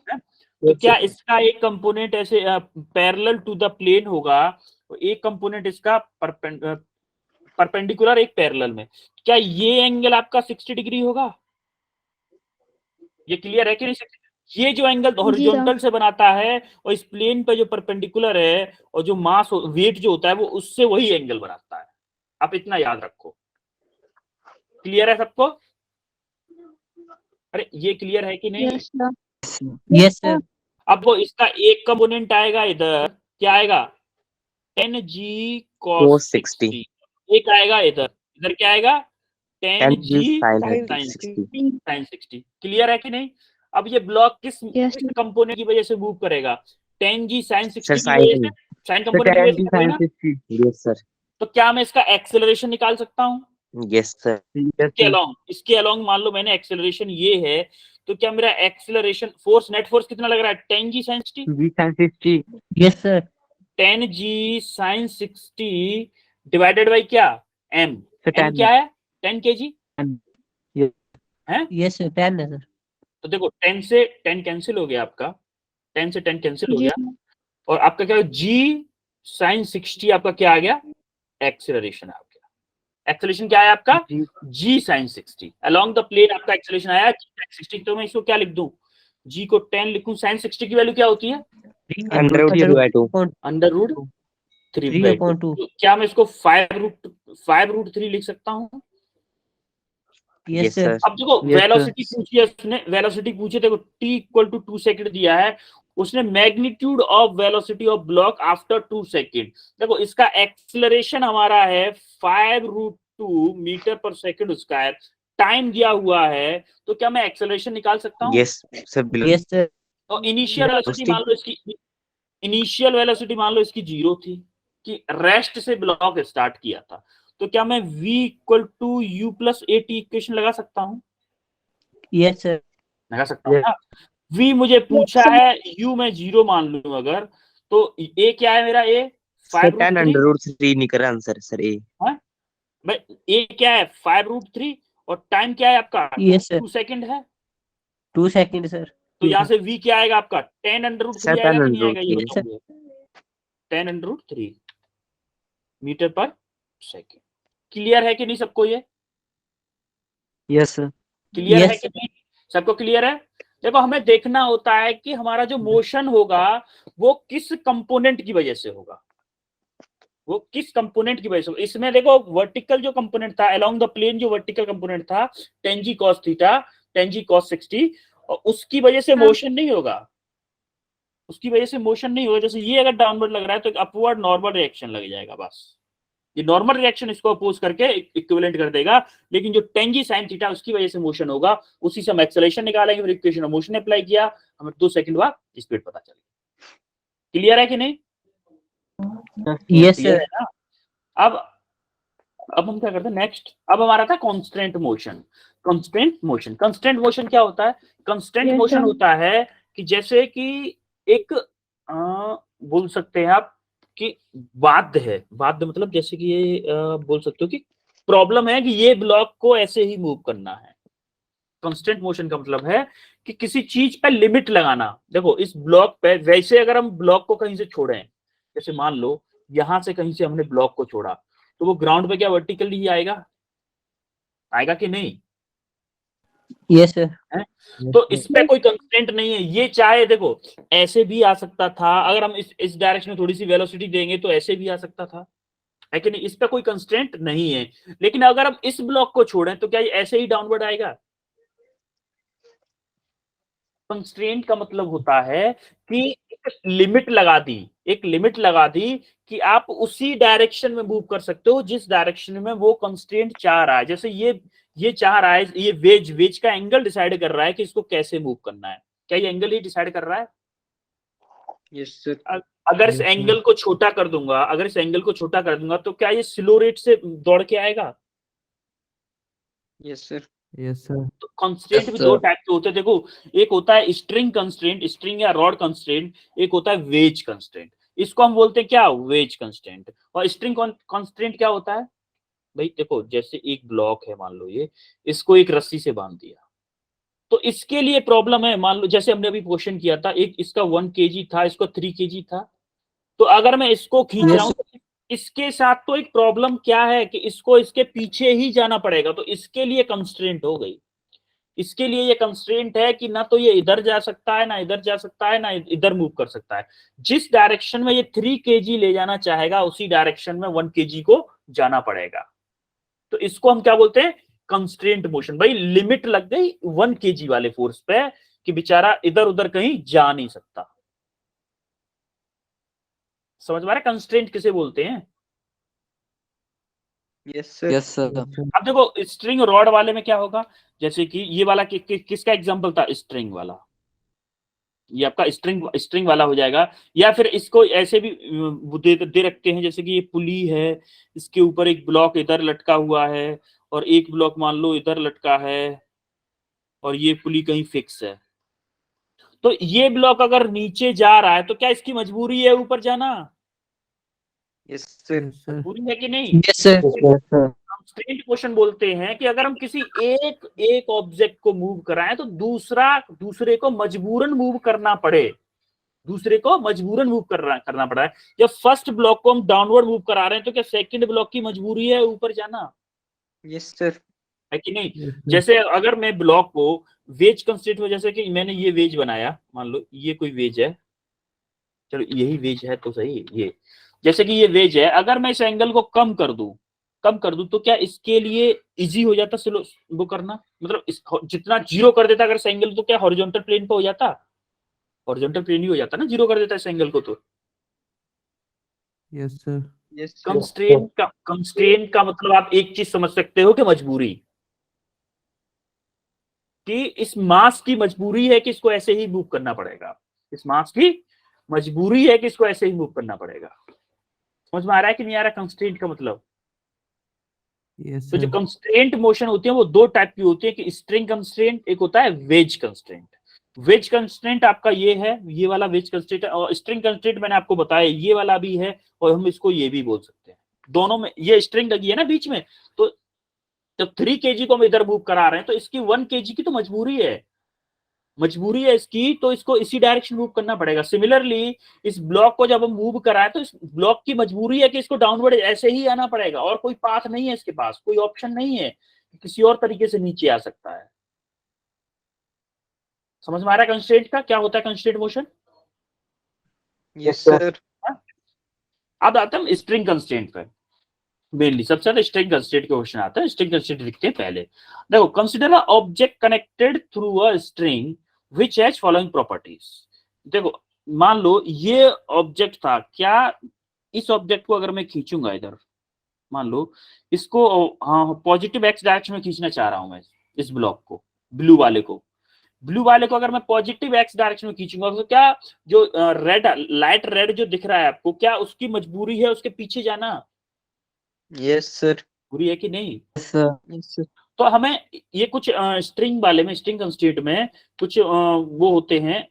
तो क्या इसका एक कंपोनेंट ऐसे पैरेलल टू द प्लेन होगा, तो एक कंपोनेंट इसका परपेंडिकुलर एक पैरेलल में, क्या ये एंगल आपका 60 डिग्री होगा? ये क्लियर है कि नहीं? ये जो एंगल हॉरिजॉन्टल से बनाता है और इस प्लेन पे जो परपेंडिकुलर है और जो मास वेट जो होता है वो उससे वही एंगल बनाता है, आप इतना याद रखो। क्लियर है सबको? अरे ये क्लियर है कि नहीं? Yes, sir. Yes, sir. अब वो इसका एक कंपोनेंट आएगा इधर, क्या आएगा, 10g cos Cos 60. 60, एक आएगा इधर, इधर क्या आएगा, 10g sin sin 60. sin 60। Clear है कि नहीं? अब ये ब्लॉक किस Yes, किस कंपोनेंट की वजह से मूव करेगा, 10g sin 60 Sir, की वजह से, sin. साइन कंपोनेंट की वजह से करेगा ना? Yes, sir. तो क्या मैं इसका एक्सेलरेशन निकाल सकता हूँ? Yes, sir. इसके अलोंग मान लो मैंने एक्सेलरेशन ये है, तो क्या मेरा एक्सेलरेशन फोर्स नेट फोर्स कितना लग रहा है, 10g sin 60, Yes, sir. 10g sin 60 divided by क्या, m, m क्या है, 10 kg है। Yes, sir. 10 है, sir. तो देखो 10 से 10 कैंसिल हो गया आपका, 10 से 10 कैंसिल हो जी गया, और आपका क्या g sin 60 आपका क्या आ गया, एक्सेलरेशन आ गया। एक्सेलरेशन क्या है आपका, g sin 60 along the plane, आपका एक्सेलरेशन आया g sin 60, तो मैं इसको क्या लिख दूं, g को 10 लिखूं, sin 60 की वैल्यू क्या होती है, Under root 3/2. Under root 3/2। तो क्या मैं इसको 5√3 लिख सकता हूँ? Yes, Yes, sir. sir. अब देखो वेलोसिटी पूछी है उसने, वेलोसिटी पूछे, देखो t इक्वल टू 2 सेकंड दिया है, उसने magnitude of velocity of block after 2 second, देखो इसका एक्सेलरेशन हमारा है 5√2 मीटर पर सेकंड स्क्वायर, टाइम दिया हुआ है, तो क्या मैं एक्सेलरेशन निकाल सकता हूँ? Yes, sir. Below. Yes, sir. और इनिशियल वेलोसिटी मान लो इसकी, इनिशियल वेलोसिटी मान लो इसकी 0 थी, कि रेस्ट से ब्लॉक स्टार्ट किया था, तो क्या मैं v equal to U plus A T equation लगा सकता हूँ? Yes, sir. लगा सकता हूँ ना? v मुझे पूछा है, u मैं 0 मान लूं अगर, तो a क्या है मेरा, a Sir, 10 under root 3 निकला आंसर सर ए। भाई a क्या है 5√3, और टाइम क्या है आपका, Yes, sir. 2 सेकंड है, 2 seconds, sir. तो यहाँ से v क्या आएगा आपका 10 अंडर रूट 3 Sir, आएगा 10 कि नहीं आएगा, ये under root बताओ, 10 अंडर रूट 3 मीटर पर सेकंड। क्लियर है कि नहीं सबको ये? Yes, sir. क्लियर है Yes, कि नहीं सबको? क्लियर है? देखो हमें देखना होता है कि हमारा जो मोशन होगा वो किस कंपोनेंट की वजह से होगा, वो किस कंपोनेंट की वजह से होगा। इसमें देखो वर्टिकल जो कंपोनेंट था अलोंग द प्लेन, जो वर्टिकल कंपोनेंट था 10g cos theta, 10g cos 60, और उसकी वजह से मोशन नहीं होगा, उसकी वजह से मोशन नहीं होगा। जैसे ये अगर डाउनवर्ड लग रहा है तो अपवर्ड नॉर्मल रिएक्शन लग जाएगा, बस ये नॉर्मल रिएक्शन इसको अपोज करके इक्विवेलेंट कर देगा, लेकिन जो 10g sin थीटा उसकी वजह से मोशन होगा, उसी से हम एक्सेलरेशन निकालेंगे, फिर इक्वेशन ऑफ मोशन अप्लाई किया, हमें 2 सेकंड बाद स्पीड पता चलेगी। क्लियर है कि नहीं? Yes, clear sir. है ना? अब हम क्या करते हैं नेक्स्ट, अब हमारा था कांस्टेंट मोशन। कांस्टेंट मोशन क्या होता है? Constant Yes, motion sir. होता है कि जैसे कि एक बोल सकते हैं आप कि वाद्य है, वाद्य मतलब जैसे कि ये बोल सकते हो कि प्रॉब्लम है कि ये ब्लॉक को ऐसे ही मूव करना है। कांस्टेंट मोशन का मतलब है कि किसी चीज पे लिमिट लगाना। देखो इस ब्लॉक पे वैसे अगर हम ब्लॉक को कहीं से छोड़ें, जैसे मान लो यहां से कहीं से हमने ब्लॉक को छोड़ा, तो वो ग्राउंड पे क्या वर्टिकली ही आएगा, आएगा कि नहीं? Yes, sir. है? तो इस पे कोई कंस्ट्रेंट नहीं है। ये चाहे देखो ऐसे भी आ सकता था, अगर हम इस डायरेक्शन में थोड़ी सी वेलोसिटी देंगे तो ऐसे भी आ सकता था, है कि नहीं? इस पे कोई कंस्ट्रेंट नहीं है। लेकिन अगर हम इस ब्लॉक को छोड़ें तो क्या ये ऐसे ही डाउनवर्ड आएगा? कंस्ट्रेंट का मतलब होता है कि एक लिमिट लगा दी, एक लिमिट लगा दी कि आप उसी डायरेक्शन में मूव कर सकते हो जिस डायरेक्शन में वो कंस्ट्रेंट चाह रहा है। जैसे ये चाह रहा है, ये वेज का एंगल डिसाइड कर रहा है कि इसको कैसे मूव करना है। क्या ये एंगल ही डिसाइड कर रहा है? Yes, sir. अगर इस एंगल को छोटा कर दूंगा, अगर इस एंगल को छोटा कर दूंगा तो क्या ये स्लो रेट से दौड़ के आएगा? Yes, sir. Yes sir. तो कंस्ट्रेंट भी दो टाइप के होते हैं। देखो एक होता है स्ट्रिंग कंस्ट्रेंट, स्ट्रिंग या रॉड कंस्ट्रेंट, एक होता है वेज कंस्ट्रेंट। इसको हम बोलते हैं क्या, वेज कंस्ट्रेंट। और स्ट्रिंग कंस्ट्रेंट क्या होता है भाई? देखो जैसे एक ब्लॉक है, मान लो ये, इसको एक रस्सी से बांध दिया, तो इसके लिए प्रॉब्लम है। मान लो जैसे हमने अभी क्वेश्चन किया था, एक इसका 1 kg था, इसको 3 kg था, तो अगर मैं इसको खींच रहा हूं तो इसके साथ तो एक प्रॉब्लम क्या है कि इसको इसके पीछे ही जाना पड़ेगा, तो इसके लिए कंस्ट्रेंट हो गई। इसके लिए ये कंस्ट्रेंट है कि ना तो ये इधर जा सकता है, ना इधर जा सकता है, ना इधर मूव कर सकता है। जिस डायरेक्शन में ये 3 kg ले जाना चाहेगा उसी डायरेक्शन में 1 kg को जाना पड़ेगा। तो इसको हम क्या बोलते हैं, कंस्ट्रेंट मोशन। भाई लिमिट लग गई 1 kg वाले फोर्स पे कि बेचारा इधर उधर कहीं जा नहीं सकता। समझ में आ रहा है कंस्ट्रेंट किसे बोलते हैं? Yes, sir. Yes sir. अब देखो स्ट्रिंग रॉड वाले में क्या होगा, जैसे कि ये वाला किसका एग्जांपल था, स्ट्रिंग वाला, ये आपका स्ट्रिंग वाला हो जाएगा। या फिर इसको ऐसे भी दे रखते हैं, जैसे कि ये पुली है, इसके ऊपर एक ब्लॉक इधर लटका हुआ है और एक ब्लॉक मान लो इधर लटका है और ये पुली कहीं फिक्स है। तो ये ब्लॉक अगर नीचे जा रहा है तो क्या इसकी मजबूरी है ऊपर जाना? Yes, sir. मजबूरी है कि नहीं? Yes, sir. कंस्ट्रेंट मोशन बोलते हैं कि अगर हम किसी एक ऑब्जेक्ट को मूव कराएं तो दूसरे को मजबूरन मूव करना पड़े, दूसरे को मजबूरन मूव करना पड़ा है। जब फर्स्ट ब्लॉक को हम डाउनवर्ड मूव करा रहे हैं तो क्या सेकंड ब्लॉक की मजबूरी है ऊपर जाना? Yes, sir. है कि नहीं? जैसे अगर मैं ब्लॉक को वेज कंस्ट्रेंट में, जैसे कि मैंने ये वेज बनाया, मान लो ये कोई वेज है, चलो यही वेज है तो सही, ये जैसे कि ये वेज है, अगर मैं इस एंगल को कम कर दूं तो क्या इसके लिए इजी हो जाता स्लो वो करना? मतलब जितना जीरो कर देता अगर इस एंगल, तो क्या हॉरिजॉन्टल प्लेन पे हो जाता? हॉरिजॉन्टल प्लेन ही हो जाता ना, जीरो कर देता इस एंगल को तो। Yes sir. Yes, sir. Constraint का मतलब आप एक चीज समझ सकते हो कि मजबूरी, कि इस मास की मजबूरी है कि इसको ऐसे ही मूव करना पड़ेगा, इस मास की मजबूरी है कि इसको ऐसे ही मूव करना पड़ेगा। समझ में आ रहा है कि नहीं आ रहा कंस्ट्रेंट का मतलब? यस तो जो सर। कंस्ट्रेंट मोशन होती है वो दो टाइप की होती है, कि स्ट्रिंग कंस्ट्रेंट, एक होता है वेज कंस्ट्रेंट। वेज कंस्ट्रेंट आपका ये है, ये वाला वेज कंस्ट्रेंट है, और स्ट्रिंग कंस्ट्रेंट मैंने आपको बताया ये वाला भी है, और हम इसको ये भी बोल सकते हैं। दोनों में ये स्ट्रिंग लगी है ना बीच में, तो जब 3 kg को हम इधर मूव करा रहे हैं तो इसकी 1 kg की तो मजबूरी है इसकी, तो इसको इसी डायरेक्शन मूव करना पड़ेगा। सिमिलरली इस ब्लॉक को जब हम मूव कराएं तो इस ब्लॉक की मजबूरी है कि इसको डाउनवर्ड ऐसे ही आना पड़ेगा, और कोई पाथ नहीं है इसके पास, कोई ऑप्शन नहीं है, किसी और तरीके से नीचे आ सकता है। समझ में आ रहा है कंस्ट्रेंट का क्या होता है, कंस्ट्रेंट मोशन? Yes, sir. अब आता है स्ट्रिंग कंस्ट्रेंट पर। मेनली सबसे ज्यादा स्ट्रिंग कंस्ट्रेंट के क्वेश्चन आता है। स्ट्रिंग कंस्ट्रेंट लिखते हैं पहले। देखो consider a object connected through a string which has following properties. देखो मान लो ये ऑब्जेक्ट था, क्या इस ऑब्जेक्ट को अगर मैं खींचूंगा इधर, मान लो इसको, हाँ पॉजिटिव एक्स डायरेक्शन में खींचना चाह रहा हूं मैं इस ब्लॉक को, ब्लू वाले को अगर मैं पॉजिटिव एक्स डायरेक्शन में खींचूंगा तो क्या जो रेड लाइट रेड जो दिख रहा है आपको, क्या उसकी मजबूरी है उसके पीछे जाना? Yes, sir. बुरी है कि नहीं? Yes, sir. तो हमें ये कुछ स्ट्रिंग वाले में, स्ट्रिंग कंस्ट्रेंट में कुछ वो होते हैं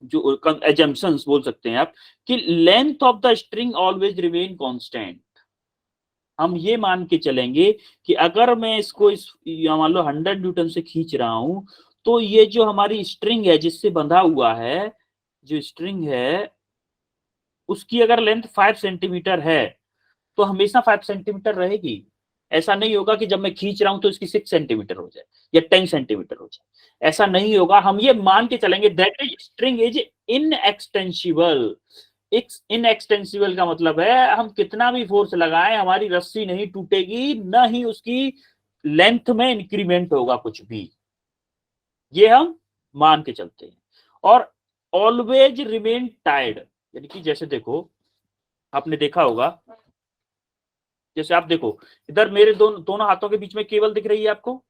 जो एजम्पशंस बोल सकते हैं आप, कि length of the string always remain constant. हम ये मान के चलेंगे कि अगर मैं इसको मान लो 100 न्यूटन से खींच रहा हूं, तो ये जो हमारी स्ट्रिंग है जिससे बंधा हुआ है, जो स्ट्रिंग है उसकी अगर लेंथ 5 सेंटीमीटर है तो हमेशा 5 सेंटीमीटर रहेगी। ऐसा नहीं होगा कि जब मैं खींच रहा हूं तो इसकी 6 सेंटीमीटर हो जाए या 10 सेंटीमीटर हो जाए, ऐसा नहीं होगा। हम ये मान के चलेंगे that is string is inextensible. Inextensible का मतलब है हम कितना भी फोर्स लगाएं हमारी रस्सी नहीं टूटेगी, न ही उसकी लेंथ में इंक्रीमेंट होगा कुछ भी, ये हम मान के चलते हैं। और ऑलवेज रिमेन टाइड, यानी कि जैसे देखो आपने देखा होगा, जैसे आप देखो इधर मेरे दोनों हाथों के बीच में केबल दिख रही है आपको?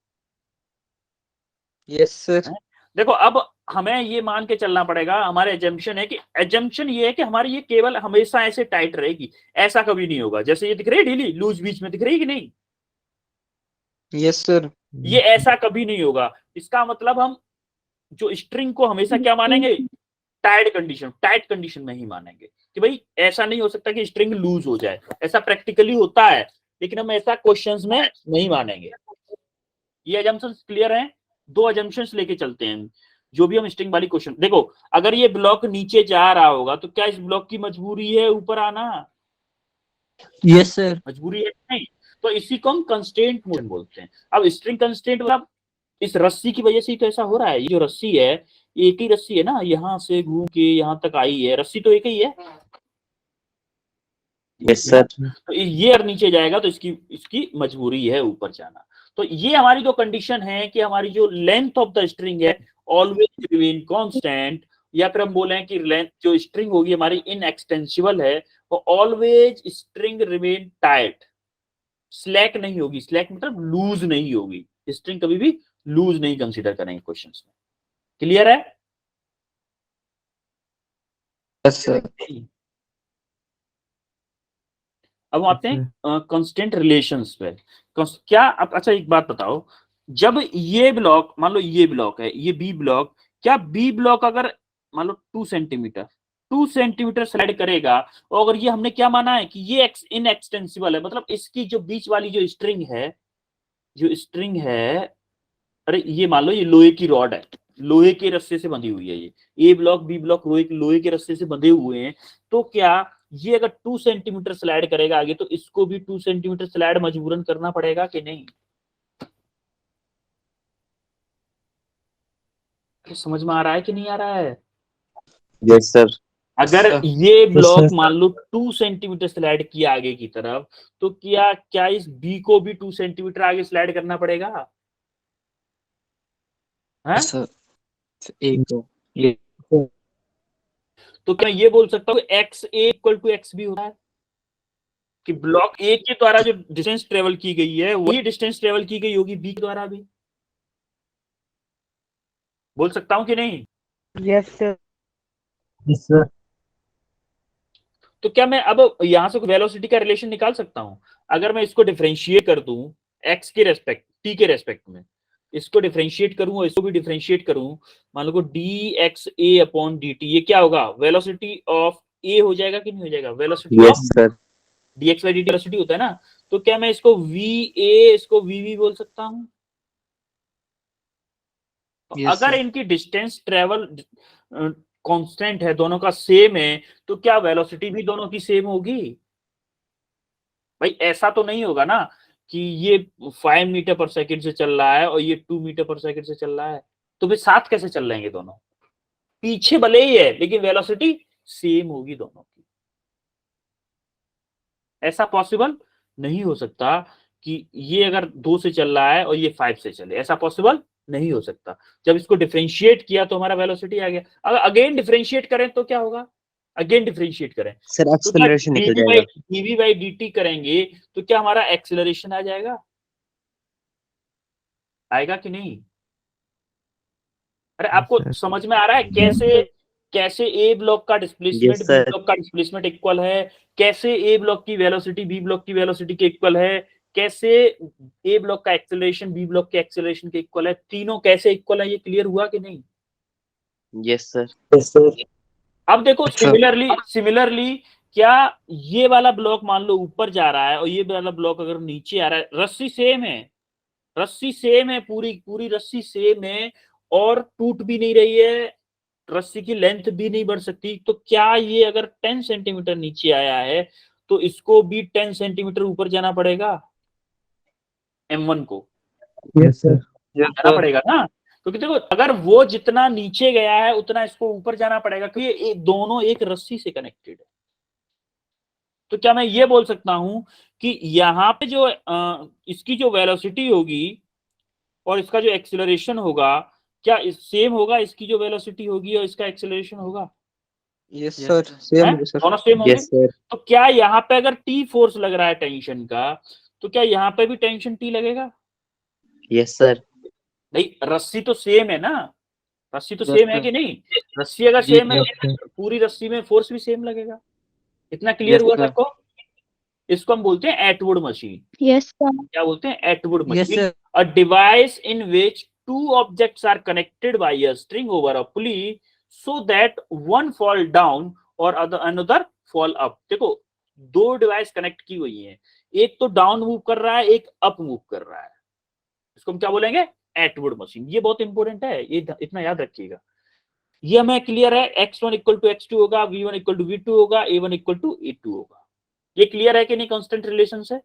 Yes sir. देखो अब हमें ये मान के चलना पड़ेगा, हमारे एजम्पशन है कि एजम्पशन ये है कि हमारी ये केबल हमेशा ऐसे टाइट रहेगी, ऐसा कभी नहीं होगा। जैसे ये दिख रही है ढीली लूज बीच में दिख रही है कि नहीं? Yes sir. ये ऐसा कभी नहीं होगा। इसका मतलब हम जो स्ट्रिंग को हमेशा क्या मानेंगे? टाइट कंडीशन में ही मानेंगे कि भाई ऐसा नहीं हो सकता कि स्ट्रिंग लूज हो जाए। ऐसा प्रैक्टिकली होता है लेकिन हम ऐसा क्वेश्चंस में नहीं मानेंगे। ये अजम्पशंस क्लियर हैं? 2 अजम्पशंस लेके चलते हैं जो भी हम स्ट्रिंग वाली क्वेश्चन। देखो अगर ये ब्लॉक नीचे जा रहा होगा तो क्या इस ब्लॉक की मजबूरी है ऊपर आना? Yes sir. मजबूरी है नहीं, तो इसी को हम कंस्ट्रेंट मोशन बोलते हैं। अब स्ट्रिंग कंस्ट्रेंट मतलब इस रस्सी की वजह से तो ऐसा हो रहा है। ये जो रस्सी है एक ही रस्सी है ना, यहां से घूम के यहां तक आई है, रस्सी तो एक ही है। Yes sir. तो ये अगर नीचे जाएगा तो इसकी मजबूरी है ऊपर जाना। तो ये हमारी जो कंडीशन है कि हमारी जो लेंथ ऑफ द स्ट्रिंग है ऑलवेज रिमेन कांस्टेंट, या फिर हम बोले कि लेंथ जो स्ट्रिंग होगी हमारी इनएक्सटेंसिबल है, वो always string remain tight, slack नहीं होगी। स्लैक मतलब लूज नहीं होगी, स्ट्रिंग कभी भी लूज नहीं कंसीडर करेंगे क्वेश्चंस में। क्लियर है? Yes sir. अब आते हैं कांस्टेंट रिलेशंस पे। क्या अब अच्छा एक बात बताओ, जब ये ब्लॉक मान लो ये ब्लॉक है, ये बी ब्लॉक, क्या बी ब्लॉक अगर मान लो 2 सेंटीमीटर स्लाइड करेगा, और अगर ये हमने क्या माना है कि ये इनएक्सटेंसिबल है, मतलब इसकी जो बीच वाली जो स्ट्रिंग है, अरे ये मान लो ये लोहे की रॉड है, लोहे के रस्से से बंधी हुई है, ये ए ब्लॉक बी ब्लॉक लोहे के रस्से से बंधे हुए हैं, तो क्या ये अगर 2 सेंटीमीटर स्लाइड करेगा आगे तो इसको भी 2 सेंटीमीटर स्लाइड मजबूरन करना पड़ेगा कि नहीं? समझ में आ रहा है कि नहीं आ रहा है? Yes sir. अगर ये ब्लॉक मान लो 2 सेंटीमीटर स्लाइड किया आगे की तरफ, तो क्या इस बी को भी 2 सेंटीमीटर आगे स्लाइड करना पड़ेगा? है? सर एक तो तो क्या मैं ये बोल सकता हूँ X A equal to X B होता है कि ब्लॉक ए के द्वारा जो डिस्टेंस ट्रेवल की गई है वही डिस्टेंस ट्रेवल की गई होगी बी के द्वारा भी? बोल सकता हूं कि नहीं? Yes, sir. Yes sir. तो क्या मैं अब यहां से वेलोसिटी का रिलेशन निकाल सकता हूं? अगर मैं इसको डिफरेंशिएट कर दूं एक्स के रेस्पेक्ट टी के रेस्पेक्ट में, इसको डिफरेंशिएट करूं और इसको भी डिफरेंशिएट करूं, मान लो डी एक्स ए अपॉन डी टी, ये क्या होगा? वेलोसिटी ऑफ ए हो जाएगा कि नहीं हो जाएगा? Velocity yes of sir. D x by D T velocity होता है ना, तो क्या मैं इसको वी ए इसको वी वी बोल सकता हूं? Yes, अगर sir. इनकी डिस्टेंस ट्रेवल कांस्टेंट है, दोनों का सेम है, तो क्या वेलोसिटी भी दोनों की सेम होगी? भाई ऐसा तो नहीं होगा ना कि ये 5 मीटर पर सेकंड से चल रहा है और ये 2 मीटर पर सेकंड से चल रहा है, तो फिर साथ कैसे चल रहेंगे दोनों? पीछे भले ही है लेकिन वेलोसिटी सेम होगी दोनों की। ऐसा पॉसिबल नहीं हो सकता कि ये अगर 2 से चल रहा है और ये 5 से चले, ऐसा पॉसिबल नहीं हो सकता। जब इसको डिफरेंशिएट किया तो हमारा वेलोसिटी आ गया। अगर अगेन डिफरेंशिएट करें तो क्या होगा? अगेन डिफरेंशिएट करें सर एक्सेलरेशन निकल जाएगा। dv बाई dt करेंगे तो क्या हमारा एक्सेलरेशन आ जाएगा? आएगा कि नहीं? अरे आपको समझ में आ रहा है कैसे ए ब्लॉक का displacement Yes, B sir. Block का डिस्प्लेसमेंट इक्वल है, कैसे ए ब्लॉक की वेलोसिटी बी ब्लॉक की वेलोसिटी के इक्वल है, कैसे ए ब्लॉक का एक्सेलरेशन बी ब्लॉक के एक्सेलरेशन के इक्वल है, तीनों कैसे इक्वल है? ये क्लियर हुआ कि नहीं? Yes sir. Yes sir. अब देखो सिमिलरली क्या ये वाला ब्लॉक मान लो ऊपर जा रहा है और ये वाला ब्लॉक अगर नीचे आ रहा है, रस्सी सेम है, रस्सी सेम है, पूरी पूरी रस्सी सेम है और टूट भी नहीं रही है, रस्सी की लेंथ भी नहीं बढ़ सकती, तो क्या ये अगर 10 सेंटीमीटर नीचे आया है तो इसको भी 10 सेंटीमीटर ऊपर जाना पड़ेगा M1 को? Yes, sir. जाना पड़ेगा ना, क्योंकि देखो अगर वो जितना नीचे गया है उतना इसको ऊपर जाना पड़ेगा, क्योंकि ये दोनों एक रस्सी से कनेक्टेड है। तो क्या मैं ये बोल सकता हूं कि यहाँ पे जो इसकी जो वेलोसिटी होगी और इसका जो एक्सेलरेशन होगा, क्या सेम होगा? इसकी जो वेलोसिटी होगी और इसका एक्सेलरेशन होगा, Yes, sir. Same हैं? होगा, sir. दोनों सेम होंगे। Yes sir. तो क्या यहाँ पे अगर टी फोर्स लग रहा है टेंशन का, तो क्या यहाँ पे भी टेंशन टी लगेगा? Yes sir. नहीं, रस्सी तो सेम है ना, रस्सी तो Yes, सेम है sir. कि नहीं? रस्सी अगर जी, सेम है yes, तो sir. पूरी रस्सी में फोर्स भी सेम लगेगा। इतना क्लियर Yes, हुआ sir. सबको? इसको हम बोलते हैं एटवुड मशीन। Yes sir. क्या बोलते हैं? Atwood Yes, machine. sir. A device in which two objects are connected by a string over a pulley so that one fall down और another fall up। देखो दो डिवाइस कनेक्ट की हुई हैं, एक तो डाउन मूव कर रहा है, एक अप मूव कर रहा है, इसको हम क्या बोलेंगे? Atwood machine. ये बहुत इंपॉर्टेंट है, ये इतना याद रखिएगा। ये हमें क्लियर है, x1 इक्वल टू x2 होगा, v1 इक्वल टू v2 होगा, a1 इक्वल टू a2 होगा। ये क्लियर है कि नहीं? कांस्टेंट रिलेशन से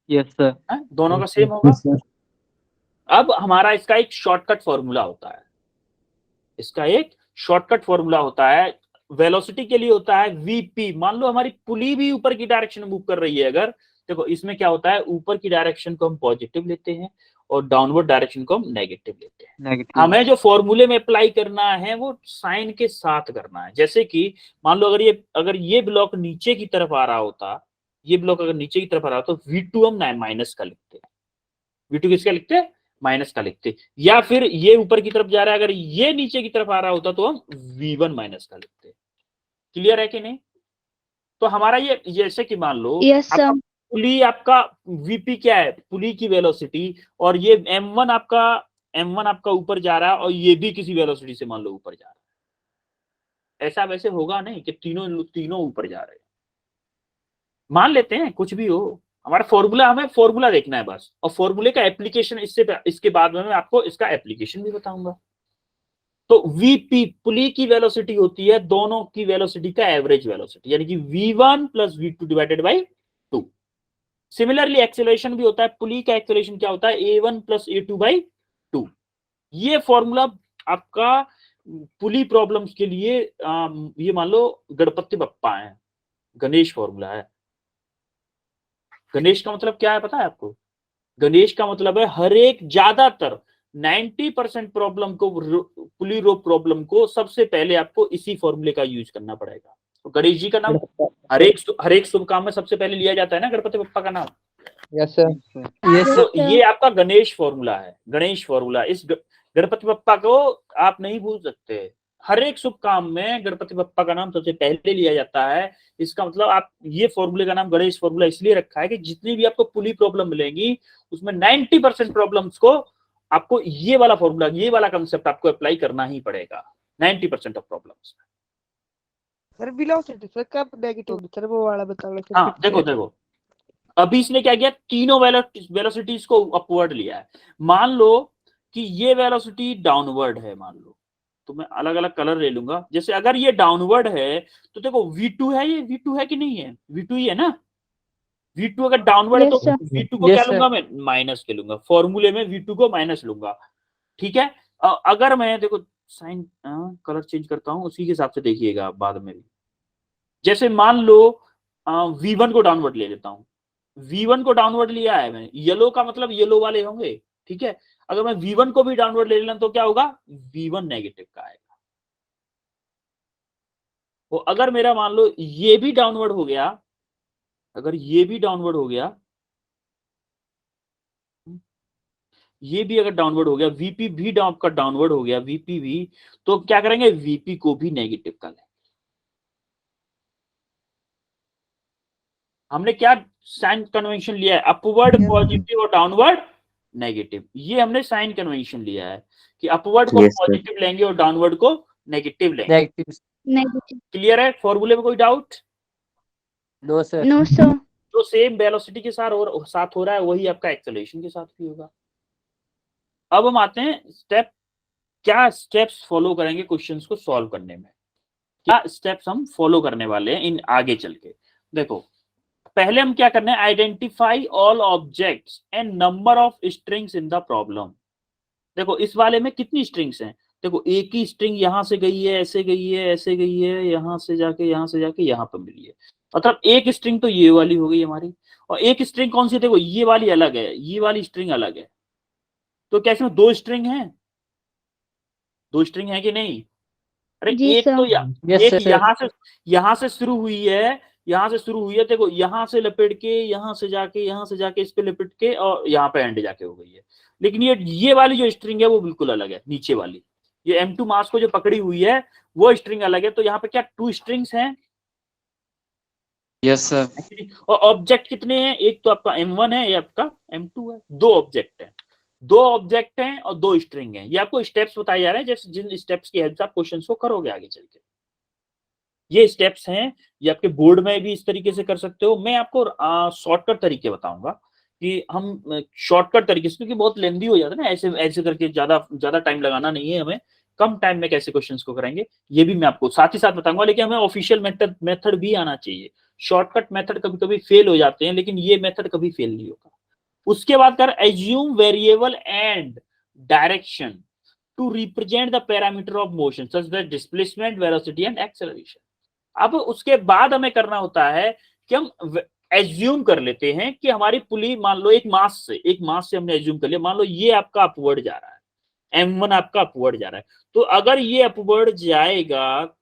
Yes, sir. दोनों का सेम होगा। Yes, sir. अब हमारा इसका एक शॉर्टकट फॉर्मूला होता है, इसका एक शॉर्टकट फॉर्मूला होता है, वेलोसिटी के लिए होता है वीपी। मान लो हमारी पुली भी ऊपर की डायरेक्शन में मूव कर रही है, अगर देखो इसमें क्या होता है, ऊपर की डायरेक्शन को हम पॉजिटिव लेते हैं और डाउनवर्ड डायरेक्शन को हम नेगेटिव लेते हैं। Negative. हमें जो फॉर्मूले में अप्लाई करना है वो साइन के साथ करना है। जैसे कि मान लो अगर ये ब्लॉक नीचे की तरफ आ रहा होता, ये ब्लॉक अगर नीचे की तरफ आ रहा होता तो V2 हम माइनस का लिखते हैं, V2 किसका लिखते हैं? माइनस का लिखते। या फिर ये ऊपर की तरफ जा रहा है, अगर ये नीचे की तरफ आ रहा होता तो हम V1 माइनस का लिखते। क्लियर है कि नहीं? तो हमारा ये जैसे कि मान लो यस सर। आपका पुली, आपका वीपी क्या है? पुली की वेलोसिटी, और ये M1 आपका ऊपर जा रहा है और ये भी किसी वेलोसिटी से मान लो ऊपर जा रहा है। ऐसा वैसे होगा नहीं कि तीनों ऊपर जा रहे हैं, मान लेते हैं कुछ भी हो, हमारा फॉर्मूला, हमें फॉर्मूला देखना है बस, और फॉर्मूले का एप्लीकेशन इसके बाद में मैं आपको इसका एप्लीकेशन भी बताऊंगा। तो वीपी पुली की वेलोसिटी होती है दोनों की वेलोसिटी का एवरेज वेलोसिटी, यानी कि v1 plus v2 divided by 2। Similarly acceleration भी होता है, पुली का एक्सेलरेशन क्या होता है? a1 plus a2 by 2। ये फॉर्मूला आपका पुली प्रॉब्लम्स के लिए ये मान लो गणपति बप्पा है, गणेश फॉर्मूला है। गणेश का मतलब क्या है पता है आपको? गणेश का मतलब है हर एक ज्यादातर 90% प्रॉब्लम को, पुली रोप प्रॉब्लम को सबसे पहले आपको इसी फॉर्मूले का यूज करना पड़ेगा। तो गणेश जी का नाम हर एक शुभ काम में सबसे पहले लिया जाता है ना, गणपति बप्पा का नाम। Yes, sir. Yes, sir. तो ये आपका गणेश फॉर्मूला है, गणेश फॉर्मूला। इस गणपति बप्पा को आप नहीं भूल सकते, हर एक शुभ काम में गणपति बप्पा का नाम सबसे पहले लिया जाता है। इसका मतलब आप ये फॉर्मूले का नाम गणेश फॉर्मूला इसलिए रखा है कि जितनी भी आपको पुली प्रॉब्लम मिलेंगी उसमें 90% प्रॉब्लम्स को आपको ये वाला फॉर्मूला, ये वाला कंसेप्ट आपको अप्लाई करना ही पड़ेगा 90% of problems. Sir velocity sir कब नेगेटिव सर वो वाला बताना सर। हाँ देखो अभी इसने क्या किया, तीनों वेलोसिटीज को अपवर्ड लिया है। मान लो कि ये वेलोसिटी डाउनवर्ड है, मान लो, तो मैं अलग अलग कलर ले लूंगा। जैसे अगर ये डाउनवर्ड है तो देखो V2 है, ये V2 है कि नहीं है? V2 ही है ना। V2 अगर डाउनवर्ड है तो Yes, sir. V2 को Yes, क्या sir. लूंगा मैं? माइनस के लूंगा, फॉर्मूले में V2 को माइनस लूंगा। ठीक है, अगर मैं देखो साइन कलर चेंज करता हूं उसी के हिसाब से देखिएगा बाद में भी। जैसे मान लो V1 को डाउनवर्ड ले लेता हूं, V1 को डाउनवर्ड लिया है मैंने, येलो का मतलब येलो वाले होंगे, ठीक है। अगर मैं V1 को भी डाउनवर्ड ले लेना तो क्या होगा? V1 नेगेटिव का आएगा। तो अगर मेरा मान लो ये भी डाउनवर्ड हो गया, अगर ये भी डाउनवर्ड हो गया, ये भी अगर डाउनवर्ड हो गया, वीपी भी आपका डाउनवर्ड हो गया, वीपी भी, तो क्या करेंगे? वीपी को भी नेगेटिव कर लेंगे। हमने क्या साइन कन्वेंशन लिया है? अपवर्ड पॉजिटिव और डाउनवर्ड नेगेटिव। ये हमने साइन कन्वेंशन लिया है कि अपवर्ड को Yes, sir. पॉजिटिव लेंगे और डाउनवर्ड को नेगेटिव लेंगे। Negative. नेगेटिव। क्लियर है? फॉर्मूले में कोई डाउट? दो सर 900 जो सेम वेलोसिटी के साथ हो रहा है वही आपका एक्सेलरेशन के साथ भी होगा। अब हम आते हैं क्या स्टेप्स फॉलो करेंगे क्वेश्चंस को सॉल्व करने में, क्या स्टेप्स हम फॉलो करने वाले हैं इन आगे चल के। देखो पहले हम क्या करना है, identify all objects and number of strings in the problem. देखो इस वाले में कितनी स्ट्रिंग्स हैं, देखो एक ही स्ट्रिंग यहां से गई है, ऐसे गई है, ऐसे गई है, यहां से जाके यहां पर मिली है, मतलब एक स्ट्रिंग तो ये वाली हो गई हमारी, और एक स्ट्रिंग कौन सी, देखो ये वाली अलग है, ये वाली स्ट्रिंग अलग है। तो क्या इसमें दो स्ट्रिंग है, दो स्ट्रिंग है कि नहीं? अरे जी एक सर। तो यस एक सर यहां से शुरू हुई है, यहां से शुरू हुई है, देखो यहां से लपेट के यहां से जाके इस पे लपेट के और यहाँ पे एंड जाके हो गई है। लेकिन ये वाली जो स्ट्रिंग है वो बिल्कुल अलग है, नीचे वाली ये M2 मास को जो पकड़ी हुई है वो स्ट्रिंग अलग है। तो यहाँ पे क्या टू स्ट्रिंग्स हैं? यस सर Actually, और ऑब्जेक्ट कितने हैं, एक तो आपका M1 है, ये आपका M2 है, दो ऑब्जेक्ट है, दो ऑब्जेक्ट हैं और दो स्ट्रिंग हैं। ये आपको स्टेप्स बताए जा रहे हैं, जैसे जिन स्टेप्स की हेल्प से आप क्वेश्चन को करोगे आगे चल के। ये स्टेप्स हैं, ये आपके बोर्ड में भी इस तरीके से कर सकते हो। मैं आपको शॉर्टकट तरीके बताऊंगा कि हम शॉर्टकट तरीके से, क्योंकि बहुत लेंदी हो जाता है ना ऐसे ऐसे करके, ज्यादा टाइम लगाना नहीं है हमें, कम टाइम में कैसे क्वेश्चंस को करेंगे ये भी मैं आपको साथ ही साथ बताऊंगा। लेकिन हमें ऑफिशियल मेथड भी आना चाहिए। शॉर्टकट मेथड कभी कभी फेल हो जाते हैं, लेकिन ये मेथड कभी फेल नहीं होगा। उसके बाद कर assume variable and direction to represent the parameter of motion such that displacement, velocity and acceleration. अब उसके बाद हमें करना होता है कि हम एज्यूम कर लेते हैं कि हमारी पुली, मान लो एक मास से हमने एज्यूम कर लिया, मान लो ये आपका अपवर्ड जा रहा है, M1 आपका अपवर्ड जा रहा है। तो अगर ये अपवर्ड जाएगा,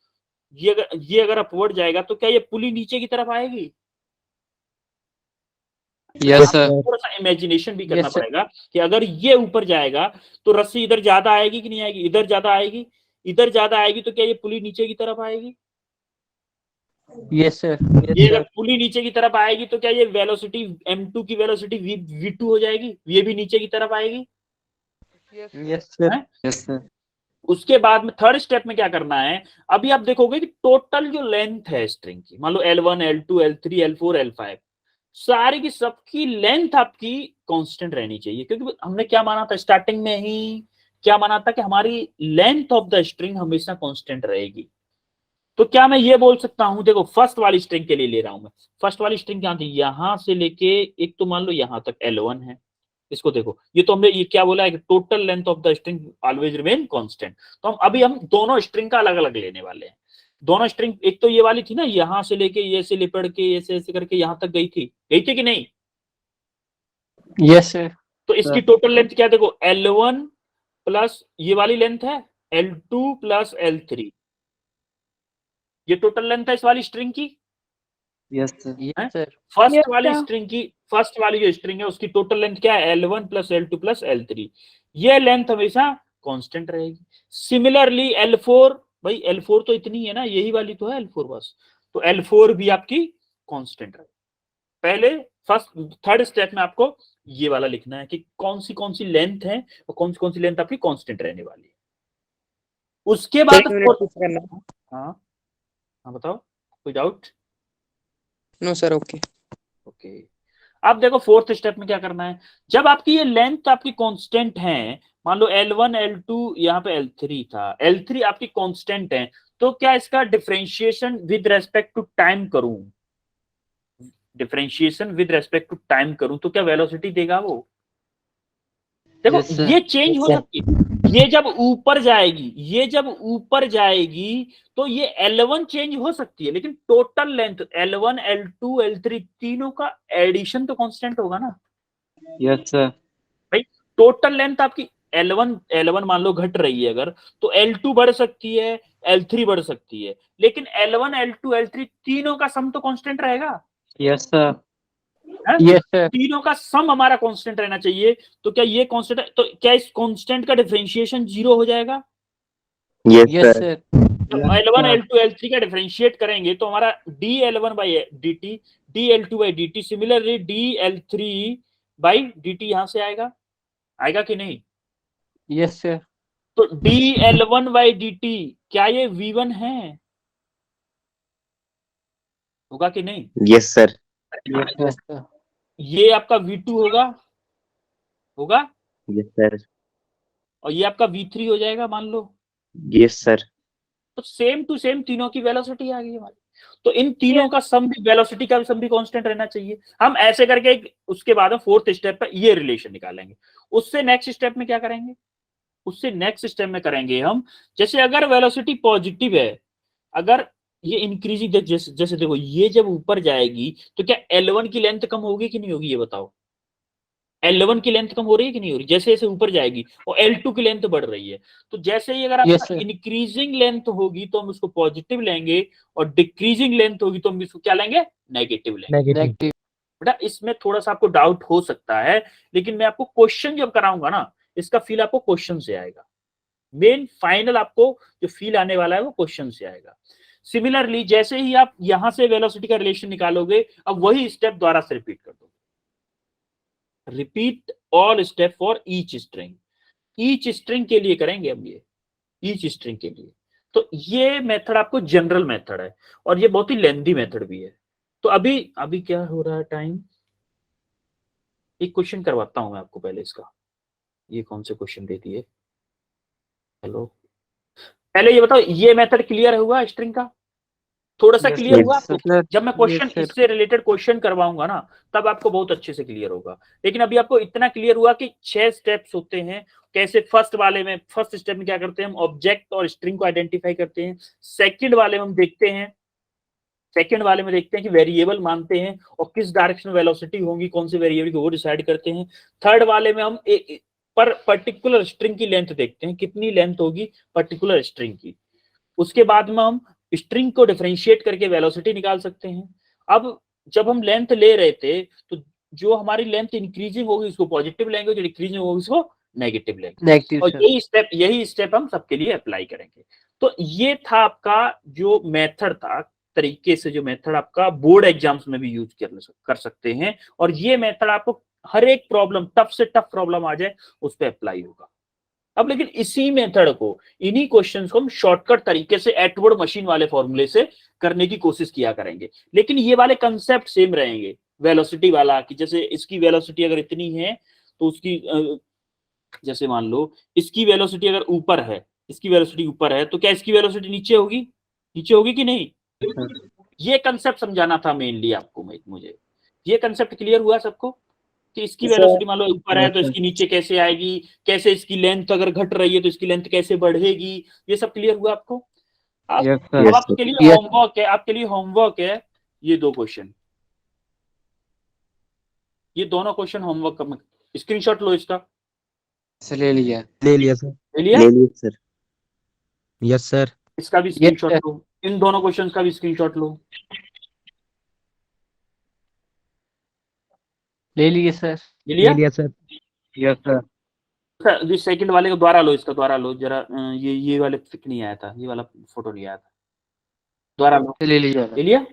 ये अगर अपवर्ड जाएगा तो क्या ये पुली नीचे की तरफ आएगी? यस सर थोड़ा सा इमेजिनेशन भी करना Yes, sir. पड़ेगा कि अगर ये ऊपर जाएगा तो रस्सी इधर ज्यादा आएगी कि नहीं आएगी? इधर ज्यादा आएगी, इधर ज्यादा आएगी, तो क्या ये पुली नीचे की तरफ आएगी? यस सर ये अगर पुली नीचे की तरफ आएगी तो क्या ये वेलोसिटी M2 की वेलोसिटी V2 हो जाएगी, ये भी नीचे की तरफ आएगी। यस सर हैं? यस सर उसके बाद में थर्ड स्टेप में क्या करना है, अभी आप देखोगे कि टोटल जो लेंथ है स्ट्रिंग की, मान लो L1 L2 L3 L4 L5, सारी की सबकी लेंथ आपकी कांस्टेंट रहनी चाहिए। क्योंकि हमने क्या माना था स्टार्टिंग में ही, क्या माना था कि हमारी लेंथ ऑफ द स्ट्रिंग हमेशा कांस्टेंट रहेगी। तो क्या मैं ये बोल सकता हूं, देखो फर्स्ट वाली स्ट्रिंग के लिए ले रहा हूं मैं, फर्स्ट वाली स्ट्रिंग क्या थी, यहां से लेके एक तो मान लो यहां तक L1 है, इसको देखो, ये तो हमने ये क्या बोला है कि total length of the string always remain constant. तो हम दोनों स्ट्रिंग का अलग अलग लेने वाले हैं। दोनों स्ट्रिंग, एक तो ये वाली थी ना, यहां से लेके ये से लिपट के ऐसे ऐसे करके यहां तक गई थी कि नहीं? यस सर तो इसकी टोटल लेंथ क्या, देखो L1 प्लस ये वाली लेंथ है L2 प्लस L3, ये टोटल लेंथ है इस वाली स्ट्रिंग की। Yes sir yes sir first Yes, वाली sir. स्ट्रिंग की, फर्स्ट वाली जो स्ट्रिंग है उसकी टोटल लेंथ क्या है, L1 plus L2 plus L3, ये लेंथ हमेशा कांस्टेंट रहेगी। सिमिलरली L4, भाई L4 तो इतनी है ना, यही वाली तो है L4 बस, तो L4 भी आपकी कांस्टेंट रहेगी। पहले फर्स्ट थर्ड स्टेप में आपको ये वाला लिखना है कि कौन सी लेंथ है और कौन सी लेंथ आपकी कांस्टेंट रहने वाली है। उसके बाद एक मिनट कुछ करना। हाँ हाँ बताओ, कोई doubt? No sir okay. Okay, अब देखो फोर्थ स्टेप में क्या करना है, जब आपकी ये लेंथ आपकी कांस्टेंट है, मान लो L1 L2 यहाँ पे L3 था, L3 आपकी कांस्टेंट है, तो क्या इसका differentiation with respect to time करूं, differentiation with respect to time करूं तो क्या वेलोसिटी देगा वो? देखो Yes, sir. ये चेंज हो सकती है, ये जब ऊपर जाएगी तो ये L1 चेंज हो सकती है, लेकिन total length L1 L2 L3 तीनों का एडिशन तो कांस्टेंट होगा ना यस सर भाई। टोटल लेंथ आपकी L1 मान लो घट रही है अगर, तो L2 बढ़ सकती है, L3 बढ़ सकती है, लेकिन L1 L2 L3 तीनों का सम तो कांस्टेंट रहेगा। यस सर यस सर तीनों का सम हमारा कांस्टेंट रहना चाहिए। तो क्या ये कांस्टेंट है, तो क्या इस कांस्टेंट का डिफरेंशिएशन 0 हो जाएगा? यस यस सर सर तो L1 L2 L3 का डिफरेंशिएट करेंगे तो हमारा dL1 by dt, dL2 by dt, similarly dL3 by dt यहां से आएगा कि नहीं? यस सर तो dL1 बाई dt क्या ये V1 है? होगा कि नहीं? Yes sir. Yes, sir. ये आपका V2 होगा, होगा, यस सर। और ये आपका V3 हो जाएगा मान लो। Yes sir. तो सेम टू सेम तीनों की वेलोसिटी आ गई हमारी। तो इन तीनों का सम भी, वेलोसिटी का सम भी कांस्टेंट रहना चाहिए। हम ऐसे करके उसके बाद हम फोर्थ स्टेप पे ये रिलेशन निकालेंगे। उससे नेक्स्ट स्टेप में क्या करेंगे? उससे नेक्स्ट स्टेप में करेंगे हम, जैसे अगर वेलोसिटी पॉजिटिव है, अगर ये इंक्रीजिंग, जैसे जैसे देखो ये जब ऊपर जाएगी तो क्या L1 की लेंथ कम होगी कि नहीं होगी, ये बताओ। L1 की लेंथ कम हो रही है कि नहीं हो रही? जैसे जैसे ऊपर जाएगी और L2 की लेंथ बढ़ रही है। तो जैसे ही अगर Yes, आपका sir. इंक्रीजिंग लेंथ होगी तो हम उसको पॉजिटिव लेंगे, और डिक्रीजिंग लेंथ होगी तो हम इसको क्या लेंगे? नेगेटिव लेंगे। नेगेटिव। Negative. बेटा इसमें थोड़ा सा आपको डाउट हो सकता है, लेकिन मैं आपको क्वेश्चन जब कराऊंगा ना, इसका फील आपको क्वेश्चन से आएगा। मेन फाइनल आपको जो फील आने वाला है वो क्वेश्चन से आएगा। सिमिलरली जैसे ही आप यहां से वेलोसिटी का रिलेशन निकालोगे, अब वही स्टेप दोबारा से रिपीट कर दो। Repeat all step for each string. Each string के लिए करेंगे हम ये, ईच स्ट्रिंग के लिए। तो ये मेथड आपको जनरल मेथड है, और ये बहुत ही लेंदी मेथड भी है। तो अभी अभी क्या हो रहा है टाइम, एक क्वेश्चन करवाता हूं मैं आपको पहले इसका। ये कौन से क्वेश्चन दे दिए? हेलो, पहले ये बताओ, ये मेथड क्लियर हुआ स्ट्रिंग का? थोड़ा सा Yes, क्लियर yes, हुआ sir. आपको? जब मैं क्वेश्चन Yes, sir. इससे रिलेटेड क्वेश्चन करवाऊंगा ना, तब आपको बहुत अच्छे से क्लियर होगा। लेकिन अभी आपको इतना क्लियर हुआ कि 6 स्टेप्स होते हैं कैसे। फर्स्ट वाले में, फर्स्ट स्टेप में क्या करते हैं हम? ऑब्जेक्ट और स्ट्रिंग को आइडेंटिफाई करते हैं। सेकंड वाले में हम देखते हैं, सेकंड वाले में देखते हैं कि वेरिएबल मानते हैं और किस डायरेक्शन में वेलोसिटी होगी, कौन से वेरिएबल को वो डिसाइड करते हैं। थर्ड वाले में हम पर पर्टिकुलर स्ट्रिंग की लेंथ देखते हैं, कितनी लेंथ होगी पर्टिकुलर स्ट्रिंग की। उसके बाद में हम स्ट्रिंग को डिफरेंशिएट करके वेलोसिटी निकाल सकते हैं। अब जब हम लेंथ ले रहे थे तो जो हमारी लेंथ इंक्रीजिंग होगी उसको पॉजिटिव लेंगे, जो डिक्रीजिंग होगी उसको नेगेटिव लेंगे। Negative, और sir. यही स्टेप हम सबके लिए अप्लाई करेंगे। तो ये था आपका जो मेथड था, तरीके से जो मेथड आपका बोर्ड एग्जाम्स में भी यूज कर सकते हैं। और ये मेथड आपको हर एक प्रॉब्लम, टफ से टफ प्रॉब्लम आ जाए उस पर अप्लाई होगा। अब लेकिन इसी मेथड को, इन्हीं क्वेश्चंस को हम शॉर्टकट तरीके से एटवर्ड मशीन वाले फॉर्मूले से करने की कोशिश किया करेंगे। लेकिन ये वाले कंसेप्ट सेम रहेंगे, वेलोसिटी वाला, कि जैसे इसकी वेलोसिटी अगर इतनी है तो उसकी जैसे मान लो इसकी वेलोसिटी अगर ऊपर है, इसकी वेलोसिटी ऊपर है तो क्या इसकी वेलोसिटी नीचे होगी? नीचे होगी कि नहीं? ये कंसेप्ट समझाना था मेनली आपको। मुझे ये कंसेप्ट क्लियर हुआ सबको कि इसकी वेलोसिटी मान लो ऊपर है तो इसकी नीचे कैसे आएगी, कैसे इसकी लेंथ अगर घट रही है तो इसकी लेंथ कैसे बढ़ेगी, ये सब क्लियर हुआ आपको? अब Yes, sir. अब Yes, आपके लिए Yes. होमवर्क है, आपके लिए होमवर्क है ये 2 क्वेश्चन, ये दोनों क्वेश्चन होमवर्क का स्क्रीनशॉट लो इसका। Sir, ले लिया. ले लिया सर। ले लिया? ले लिया सर। Yes sir. इसका भी Yes, स्क्रीनशॉट sir. लो, इन दोनों क्वेश्चन का भी स्क्रीनशॉट लो। ले लिए, sir. ले ले लिया? लिया सर। Yes, sir. सेकंड वाले को दोबारा लो, इसका दोबारा लो जरा। ये वाले पिक नहीं आया था, ये वाला फोटो नहीं आया था, दोबारा लो। ले लिया. ले लिया?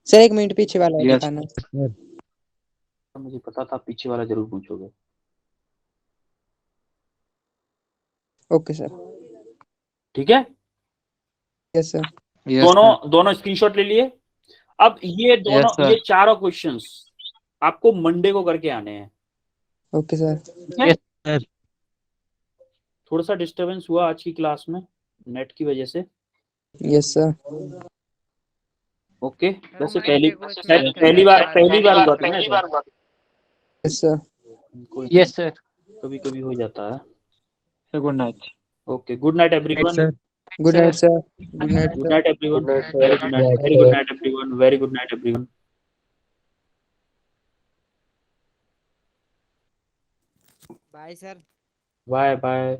सर 1 मिनट पीछे वाला Yes. दिखाना। सर मुझे पता था पीछे वाला जरूर पूछोगे। Okay sir. ठीक है, यस सर। Yes, sir. दोनों स्क्रीनशॉट ले लिए। अब ये दोनों, sir. ये चारों क्वेश्चंस आपको मंडे को करके आने हैं। Okay sir. ठीक है? Yes. सर। थोड़ा सा डिस्टरबेंस हुआ आज की क्लास में नेट की वजह से। Yes sir. ओके, वैसे Monday को पहली पहली बार हुआ था ना ऐसा? Yes sir. Yes, sir. कभी कभी हो जाता है। Sir, good night. Okay, good night everyone. Sir. Good night sir. Good night good sir. Night everyone, very good night, Good very good night everyone, very good night everyone. Bye sir. Bye bye.